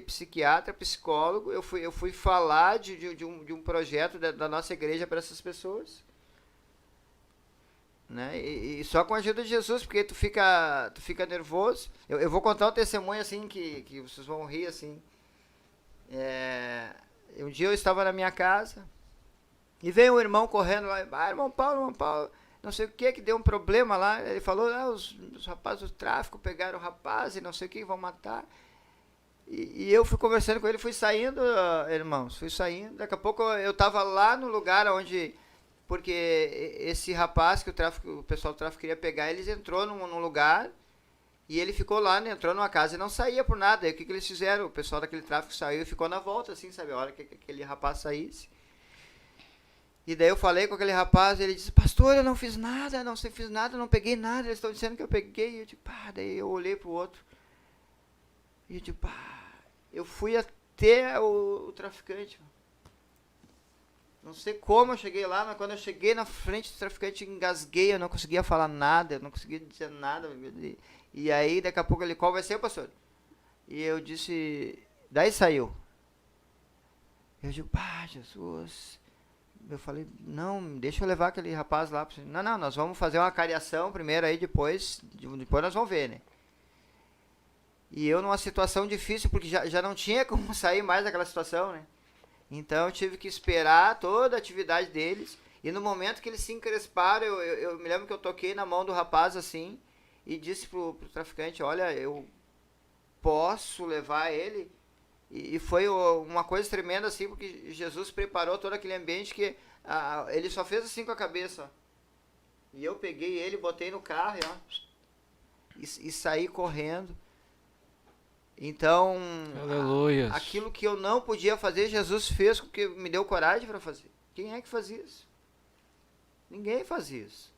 psiquiatra, psicólogo, eu fui falar de um projeto da nossa igreja para essas pessoas. Né? E só com a ajuda de Jesus, porque tu fica nervoso. Eu vou contar um testemunho assim que vocês vão rir assim. Um dia eu estava na minha casa e veio um irmão correndo lá, irmão Paulo, não sei o que deu um problema lá. Ele falou, os rapazes do tráfico pegaram o rapaz e não sei o que, vão matar. E eu fui conversando com ele, fui saindo, irmãos, daqui a pouco eu estava lá no lugar onde... Porque esse rapaz que o pessoal do tráfico queria pegar, eles entrou num lugar e ele ficou lá, né, entrou numa casa e não saía por nada. Aí o que eles fizeram? O pessoal daquele tráfico saiu e ficou na volta, assim, sabe? A hora que aquele rapaz saísse. E daí eu falei com aquele rapaz e ele disse, pastor, eu não fiz nada, não peguei nada. Eles estão dizendo que eu peguei. E eu digo, daí eu olhei pro outro. E eu digo, eu fui até o traficante, não sei como eu cheguei lá, mas quando eu cheguei na frente do traficante, engasguei, eu não conseguia falar nada, eu não conseguia dizer nada. E aí, daqui a pouco ele, qual vai ser, pastor? E eu disse, daí saiu. Eu digo, Jesus. Eu falei, não, deixa eu levar aquele rapaz lá. Não, nós vamos fazer uma cariação primeiro, aí depois nós vamos ver, né? E eu numa situação difícil, porque já não tinha como sair mais daquela situação, né? Então eu tive que esperar toda a atividade deles. E no momento que eles se encresparam, eu me lembro que eu toquei na mão do rapaz assim e disse pro traficante, olha, eu posso levar ele? E foi uma coisa tremenda assim, porque Jesus preparou todo aquele ambiente que ele só fez assim com a cabeça. E eu peguei ele, botei no carro e saí correndo. Então, Aleluia. aquilo que eu não podia fazer, Jesus fez porque me deu coragem para fazer. Quem é que faz isso? Ninguém faz isso.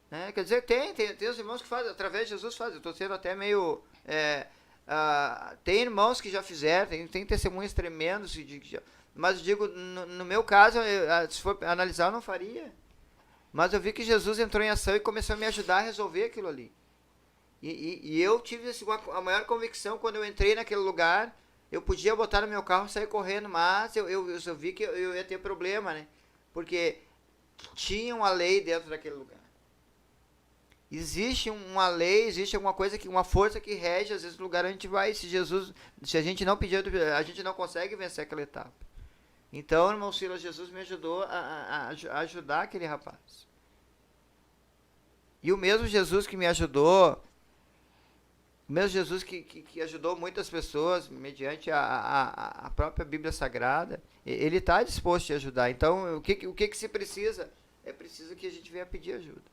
Né? Quer dizer, tem os irmãos que fazem, através de Jesus fazem. Eu estou sendo até meio... tem irmãos que já fizeram, tem testemunhos tremendos, mas eu digo, no meu caso, se for analisar, eu não faria. Mas eu vi que Jesus entrou em ação e começou a me ajudar a resolver aquilo ali. E eu tive a maior convicção quando eu entrei naquele lugar. Eu podia botar no meu carro e sair correndo, mas eu vi que eu ia ter problema, né? Porque tinha uma lei dentro daquele lugar. Existe uma lei, existe alguma coisa, uma força que rege, às vezes, no lugar onde a gente vai. Se a gente não pedir, a gente não consegue vencer aquela etapa. Então, irmão Silas, Jesus me ajudou a ajudar aquele rapaz. E o mesmo Jesus que me ajudou, o mesmo Jesus que ajudou muitas pessoas, mediante a própria Bíblia Sagrada, ele está disposto a te ajudar. Então, o que se precisa? É preciso que a gente venha pedir ajuda.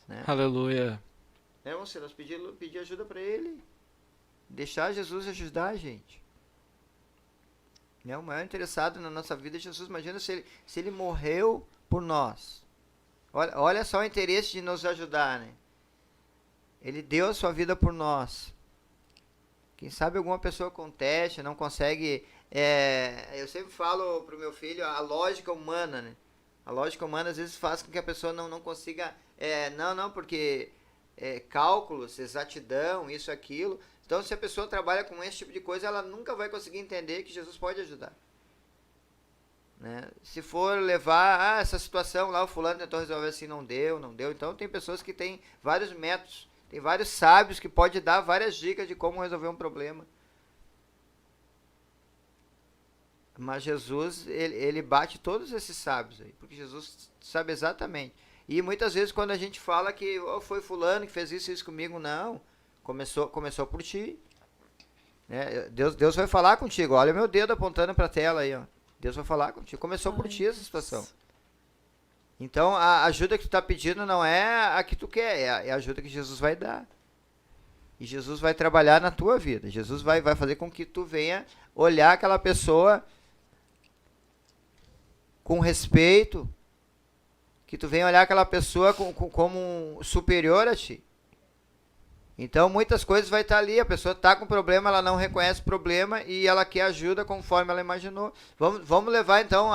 Né? Aleluia. Irmão Silas, pedir ajuda para ele. Deixar Jesus ajudar a gente. O maior interessado na nossa vida é Jesus. Imagina se ele morreu por nós. Olha só o interesse de nos ajudar, né? Ele deu a sua vida por nós. Quem sabe alguma pessoa com teste não consegue... eu sempre falo para o meu filho a lógica humana, né? A lógica humana às vezes faz com que a pessoa não consiga... porque cálculos, exatidão, isso, aquilo... Então, se a pessoa trabalha com esse tipo de coisa, ela nunca vai conseguir entender que Jesus pode ajudar. Né? Se for levar, essa situação lá, o fulano tentou resolver assim, não deu. Então, tem pessoas que têm vários métodos, tem vários sábios que podem dar várias dicas de como resolver um problema. Mas Jesus, ele bate todos esses sábios aí, porque Jesus sabe exatamente. E muitas vezes, quando a gente fala que foi fulano que fez isso comigo, não... Começou por ti. Né? Deus vai falar contigo. Olha o meu dedo apontando para a tela aí. Ó. Deus vai falar contigo. Começou por ti essa situação. Então, a ajuda que tu está pedindo não é a que tu quer. É a ajuda que Jesus vai dar. E Jesus vai trabalhar na tua vida. Jesus vai fazer com que tu venha olhar aquela pessoa com respeito. Que tu venha olhar aquela pessoa como superior a ti. Então, muitas coisas vai estar ali, a pessoa está com problema, ela não reconhece o problema e ela quer ajuda conforme ela imaginou. Vamos levar, então,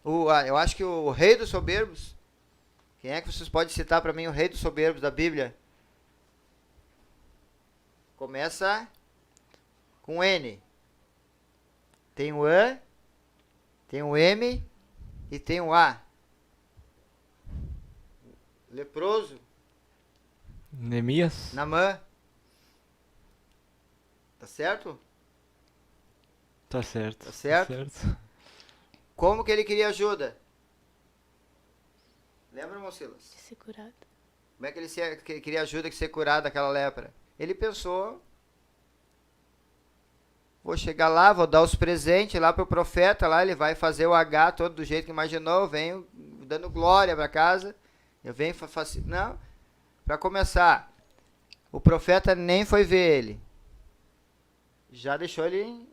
eu acho que o rei dos soberbos. Quem é que vocês podem citar para mim o rei dos soberbos da Bíblia? Começa com N. Tem o A, tem o M e tem o A. Leproso. Neemias? Naamã. Tá certo? Tá certo. Tá certo? Como que ele queria ajuda? Lembra, irmão Silas? De ser curado. Como é que ele queria ajuda de ser curado daquela lepra? Ele pensou, vou chegar lá, vou dar os presentes lá pro profeta, lá ele vai fazer o H todo do jeito que imaginou, eu venho dando glória para casa, eu venho não. Para começar, o profeta nem foi ver ele. Já deixou ele...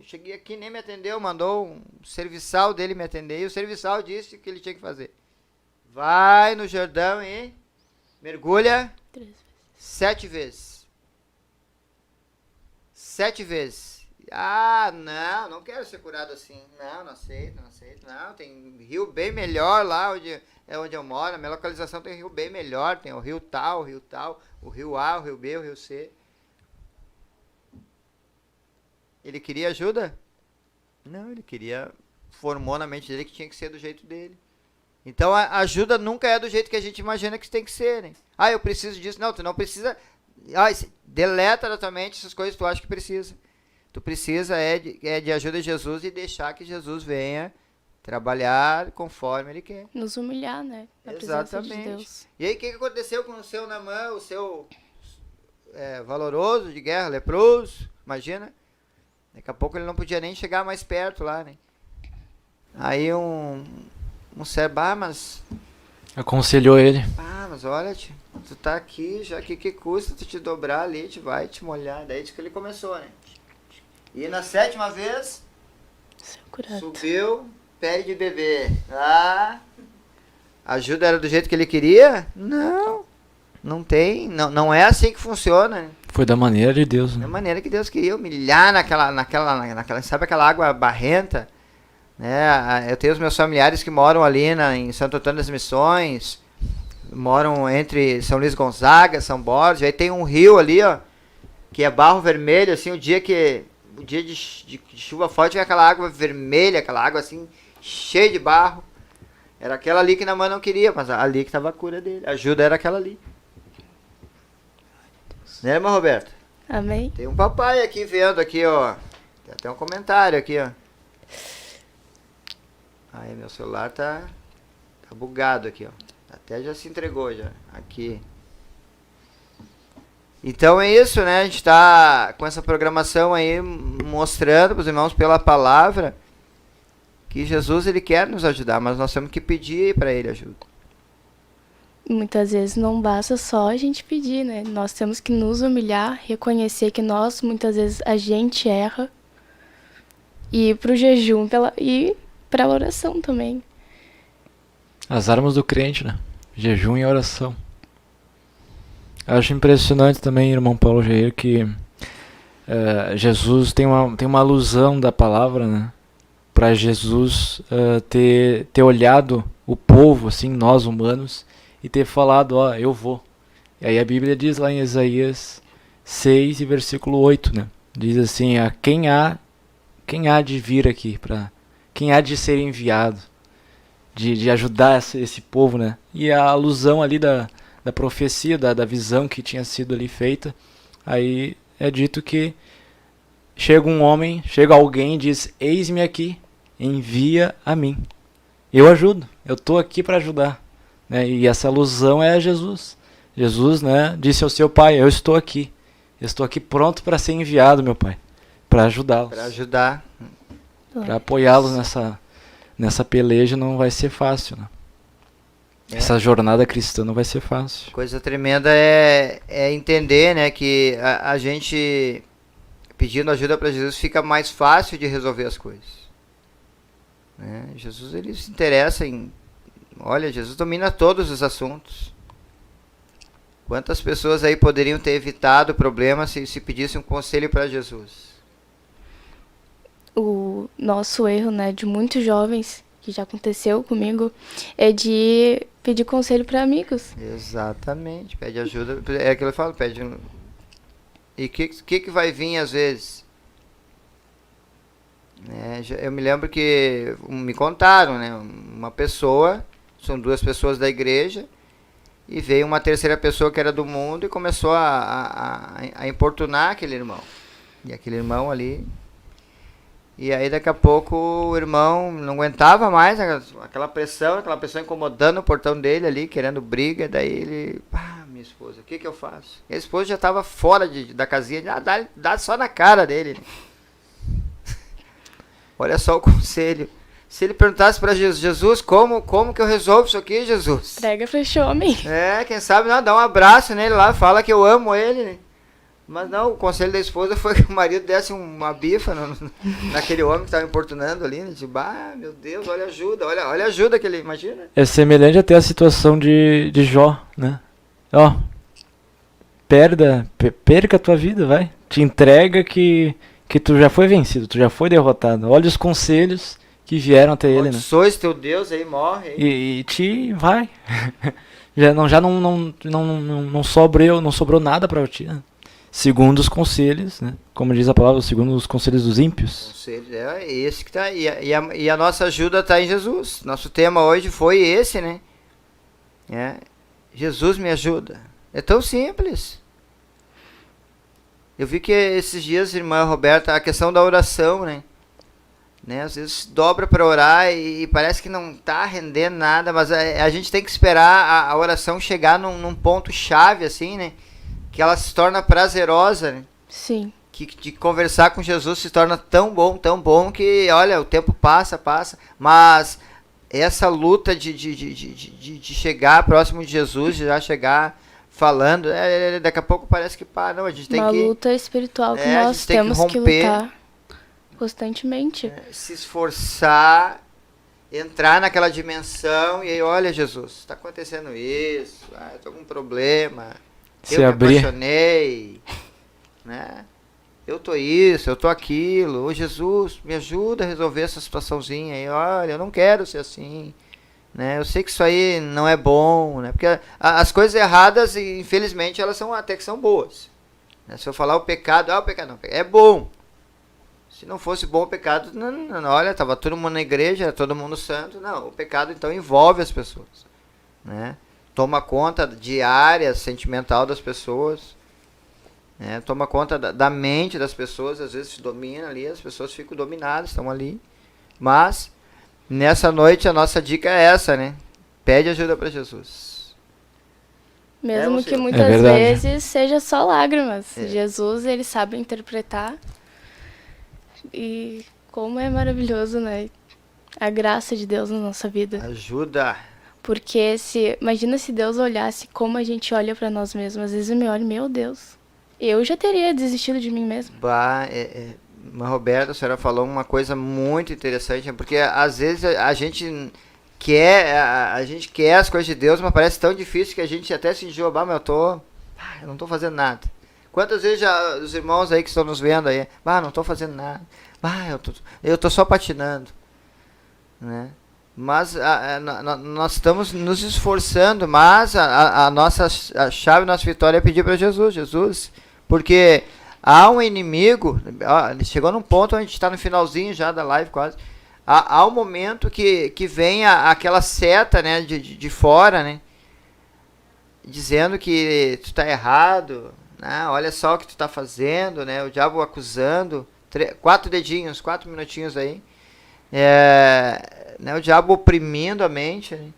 cheguei aqui, nem me atendeu, mandou um serviçal dele me atender. E o serviçal disse o que ele tinha que fazer. Vai no Jordão e mergulha 3 vezes. 7 vezes. 7 vezes. Não quero ser curado assim. Não aceito. Não, tem rio bem melhor lá onde eu moro. A minha localização tem rio bem melhor. Tem o rio tal, o rio A, o rio B, o rio C. Ele queria ajuda? Não, ele formou na mente dele que tinha que ser do jeito dele. Então a ajuda nunca é do jeito que a gente imagina que tem que ser, né? Eu preciso disso. Não, tu não precisa. Deleta da tua mente essas coisas que tu acha que precisa. Tu precisa de ajuda de Jesus e deixar que Jesus venha trabalhar conforme ele quer. Nos humilhar, né? Na presença de Deus. E aí, o que aconteceu com o seu Naamã, o seu valoroso de guerra, leproso? Imagina. Daqui a pouco ele não podia nem chegar mais perto lá, né? Aí um servo, mas... Aconselhou ele. mas olha, tu tá aqui, já que custa tu te dobrar ali, te vai te molhar. Daí diz que ele começou, né? E na 7ª vez, Seu curado. subiu, pede de beber. Ah, a ajuda era do jeito que ele queria? Não tem, não é assim que funciona, né? Foi da maneira de Deus, Da né? maneira que Deus queria, humilhar naquela, sabe aquela água barrenta? Né? Eu tenho os meus familiares que moram ali em Santo Antônio das Missões, moram entre São Luís Gonzaga, São Borges, aí tem um rio ali, ó, que é barro vermelho, assim, o dia de chuva forte vem aquela água vermelha, aquela água assim, cheia de barro. Era aquela ali que na mãe não queria, mas ali que estava a cura dele. A ajuda era aquela ali. Né, irmã Roberta? Amém? Tem um papai aqui vendo aqui, ó. Tem até um comentário aqui, ó. Aí, meu celular tá bugado aqui, ó. Até já se entregou, já. Aqui. Então é isso, né? A gente tá com essa programação aí, mostrando para os irmãos pela palavra que Jesus, ele quer nos ajudar, mas nós temos que pedir para ele ajuda. Muitas vezes não basta só a gente pedir, né? Nós temos que nos humilhar, reconhecer que muitas vezes, a gente erra. E ir pro jejum e pra oração também. As armas do crente, né? Jejum e oração. Eu acho impressionante também, irmão Paulo Jair, que Jesus tem uma alusão da palavra, né? Para Jesus ter olhado o povo, assim, nós humanos, e ter falado, ó, eu vou. E aí a Bíblia diz lá em Isaías 6 e versículo 8, né? Diz assim, quem há de vir aqui, quem há de ser enviado, de ajudar esse povo, né? E a alusão ali da profecia, da visão que tinha sido ali feita, aí é dito que chega alguém e diz, eis-me aqui, envia a mim. Eu ajudo, eu estou aqui para ajudar. Né? E essa alusão é a Jesus. Jesus, né, disse ao seu pai, eu estou aqui pronto para ser enviado, meu pai, para ajudá-los. Para ajudar. Para apoiá-los nessa peleja não vai ser fácil, né? Essa jornada cristã não vai ser fácil. Coisa tremenda é entender, né, que a gente pedindo ajuda para Jesus fica mais fácil de resolver as coisas. Né? Jesus, ele se interessa em... Olha, Jesus domina todos os assuntos. Quantas pessoas aí poderiam ter evitado o problema se pedissem um conselho para Jesus? O nosso erro, né, de muitos jovens, que já aconteceu comigo, é de pedir conselho para amigos. Exatamente, pede ajuda, é aquilo que eu falo, pede... E o que vai vir às vezes? Eu me lembro que me contaram, né, uma pessoa, são 2 pessoas da igreja, e veio uma terceira pessoa que era do mundo e começou a importunar aquele irmão. E aquele irmão ali... E aí daqui a pouco o irmão não aguentava mais aquela pressão, aquela pessoa incomodando o portão dele ali, querendo briga. Daí ele, minha esposa, o que eu faço? E a esposa já estava fora da casinha, dá só na cara dele. Olha só o conselho. Se ele perguntasse para Jesus, como que eu resolvo isso aqui, Jesus? Prega pra esse homem. Quem sabe dá um abraço nele lá, fala que eu amo ele, né? Mas não, o conselho da esposa foi que o marido desse uma bifa naquele homem que estava importunando ali, né? Tipo, meu Deus, olha a ajuda que ele, imagina. É semelhante até a situação de Jó, né? Ó, perca a tua vida, vai. Te entrega que tu já foi vencido, tu já foi derrotado. Olha os conselhos que vieram até ele, né? Sois teu Deus, aí morre. E te vai. já não sobrou nada para ti, né? Segundo os conselhos, né? Como diz a palavra, segundo os conselhos dos ímpios. Conselho, é esse que tá. E a nossa ajuda está em Jesus. Nosso tema hoje foi esse, né? Jesus me ajuda. É tão simples. Eu vi que esses dias, irmã Roberta, a questão da oração, né? Às vezes dobra para orar e parece que não está rendendo nada, mas a gente tem que esperar a oração chegar num ponto chave, assim, né? Que ela se torna prazerosa, né? Sim. Que de conversar com Jesus se torna tão bom que, olha, o tempo passa, mas essa luta de chegar próximo de Jesus, de já chegar falando, daqui a pouco parece que pá, não, a gente tem Uma que luta espiritual que a nós gente tem que temos que romper. lutar constantemente. se esforçar, entrar naquela dimensão e aí, olha, Jesus, está acontecendo isso, eu tô com um problema, Se eu me abrir. apaixonei, né? Eu tô isso, eu tô aquilo, ô Jesus, me ajuda a resolver essa situaçãozinha aí, olha, eu não quero ser assim, né? Eu sei que isso aí não é bom, né? Porque as coisas erradas, infelizmente, elas são até que são boas, né? Se eu falar o pecado não, é bom. Se não fosse bom o pecado, não, olha, tava todo mundo na igreja, era todo mundo santo. Não, o pecado então envolve as pessoas, né? Toma conta diária, sentimental das pessoas, né? Toma conta da mente das pessoas, às vezes se domina ali, as pessoas ficam dominadas, estão ali. Mas, nessa noite, a nossa dica é essa, né? Pede ajuda para Jesus. Mesmo você- que É muitas verdade. vezes seja só lágrimas. É. Jesus, ele sabe interpretar. E como é maravilhoso, né? A graça de Deus na nossa vida. Ajuda. Porque imagina se Deus olhasse como a gente olha pra nós mesmos. Às vezes eu me olho, meu Deus, eu já teria desistido de mim mesmo. Mas Roberta, a senhora falou uma coisa muito interessante, porque às vezes a gente quer as coisas de Deus, mas parece tão difícil que a gente até se enjoa, eu não tô fazendo nada. Quantas vezes os irmãos aí que estão nos vendo aí, não tô fazendo nada, eu tô só patinando, né? Mas nós estamos nos esforçando, mas a chave da nossa vitória é pedir para Jesus, porque há um inimigo, chegou num ponto onde a gente está no finalzinho já da live quase, há um momento que vem aquela seta, né, de fora, né, dizendo que tu tá errado, né, olha só o que tu tá fazendo, né, o diabo acusando, 4 dedinhos, 4 minutinhos aí, né, o diabo oprimindo a mente, né,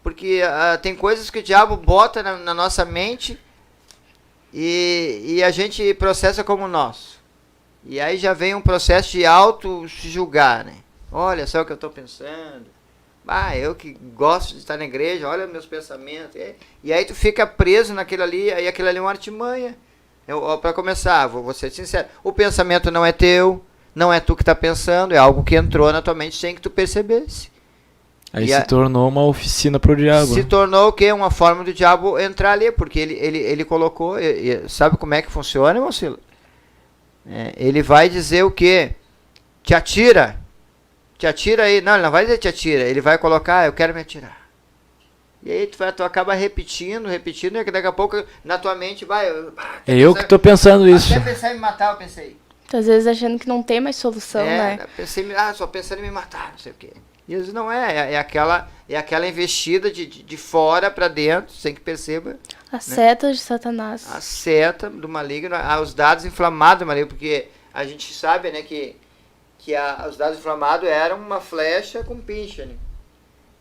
porque tem coisas que o diabo bota na nossa mente e a gente processa como nosso. E aí já vem um processo de auto-julgar, né? Olha só o que eu estou pensando. Eu que gosto de estar na igreja, olha meus pensamentos. E aí tu fica preso naquilo ali, aí aquilo ali é uma artimanha. Para começar, vou ser sincero, o pensamento não é teu, não é tu que está pensando, é algo que entrou na tua mente sem que tu percebesse. Aí se tornou uma oficina pro diabo. Se tornou o quê? Uma forma do diabo entrar ali, porque ele colocou, sabe como é que funciona, irmão Sila? Ele vai dizer o quê? Te atira aí. Não, ele não vai dizer te atira, ele vai colocar, eu quero me atirar. E aí tu acaba repetindo, e daqui a pouco na tua mente vai... Eu que tô pensando isso. Até pensar em me matar, eu pensei. Às vezes achando que não tem mais solução, né? Pensei, só pensando em me matar, não sei o quê. E isso não é aquela investida de fora para dentro, sem que perceba. A seta de Satanás. A seta do maligno, os dados inflamados do maligno, porque a gente sabe, né, que os dados inflamados eram uma flecha com pincha, né?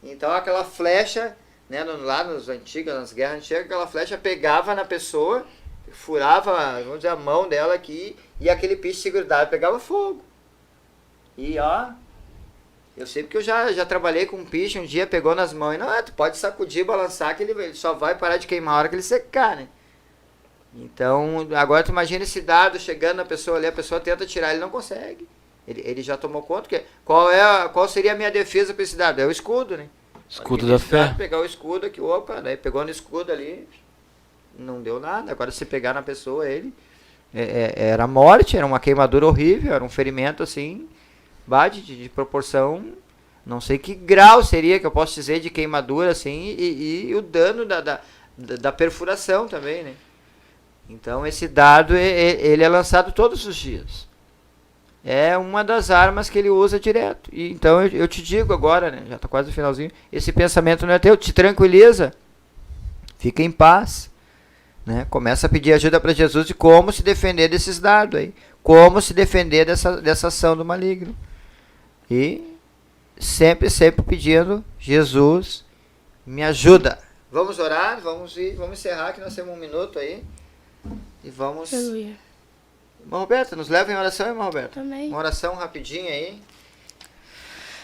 Então aquela flecha, né, lá nas guerras antigas, aquela flecha pegava na pessoa, furava, vamos dizer, a mão dela aqui, e aquele pinche se grudava e pegava fogo. E eu sei porque eu já trabalhei com um piche, um dia pegou nas mãos e não, tu pode sacudir, balançar, que ele só vai parar de queimar a hora que ele secar, né? Então, agora tu imagina esse dado chegando na pessoa ali, a pessoa tenta tirar, ele não consegue. Ele já tomou conta, que qual seria a minha defesa para esse dado? É o escudo, né? Escudo da fé. Pegar o escudo aqui, daí pegou no escudo ali, não deu nada. Agora se pegar na pessoa, era morte, era uma queimadura horrível, era um ferimento assim, de proporção, não sei que grau seria que eu posso dizer de queimadura assim, e o dano da perfuração também, né? Então esse dado ele é lançado todos os dias, é uma das armas que ele usa direto. E então eu te digo agora, né, já está quase no finalzinho, esse pensamento não é teu, te tranquiliza, fica em paz, né? Começa a pedir ajuda para Jesus de como se defender desses dardos aí, como se defender dessa ação do maligno. E sempre pedindo, Jesus, me ajuda. Vamos orar, vamos encerrar, que nós temos 1 minuto aí. E vamos... Aleluia. Irmã Roberta, nos leva em oração, irmã Roberta? Amém. Uma oração rapidinha aí.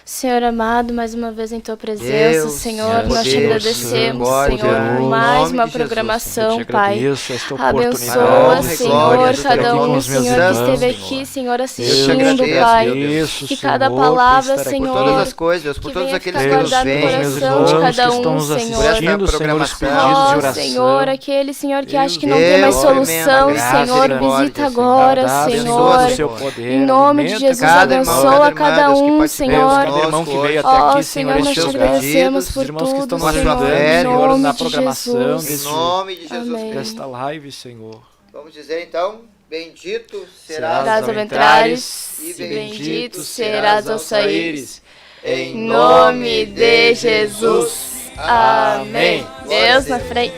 Senhor amado, mais uma vez em tua presença, Deus, Senhor, nós te Deus, agradecemos, glória, Senhor, em por nome mais de uma Jesus, programação, Eu te Pai. agradeço esta Abençoa, oportunidade, Senhor, glória, cada estar aqui um, com os meus Senhor, que irmãos, esteve Senhor. aqui, Senhor, te assistindo, agradeço, Pai. Agradeço, Que Senhor, cada por palavra, estar aqui Senhor, por todas as coisas, por que todos venha aqueles ficar que nos guardado no veem, meus coração de irmãos cada que um, estão nos Senhor. assistindo, Por esta Senhor, os programação. pedidos de Ó, oração. Senhor, aquele, Senhor, que acha que não Deus, tem mais Deus, solução, tremenda graça, Senhor, misericórdia, visita Senhor. agora, Dá, Senhor. do seu poder, Em nome de alimenta Jesus, cada irmão, abençoa cada irmã, cada Deus, que um, participou Senhor. cada irmão que conosco veio hoje. até Ó, aqui, Senhor, Senhor, nós te estes estes agradecemos pedidos, por os irmãos que tudo, estão nos Senhor, ajudando, em Senhor, nome na de programação Jesus. Em nome de Jesus Amém. Cristo. desta live, Senhor. Vamos dizer então, bendito Serás serás Serás ao entrares e e bendito serás ao saíres. em Em nome de Jesus. Amém. Glória a Deus na frente.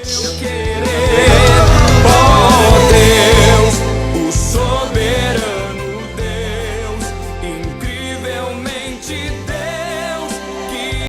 Poder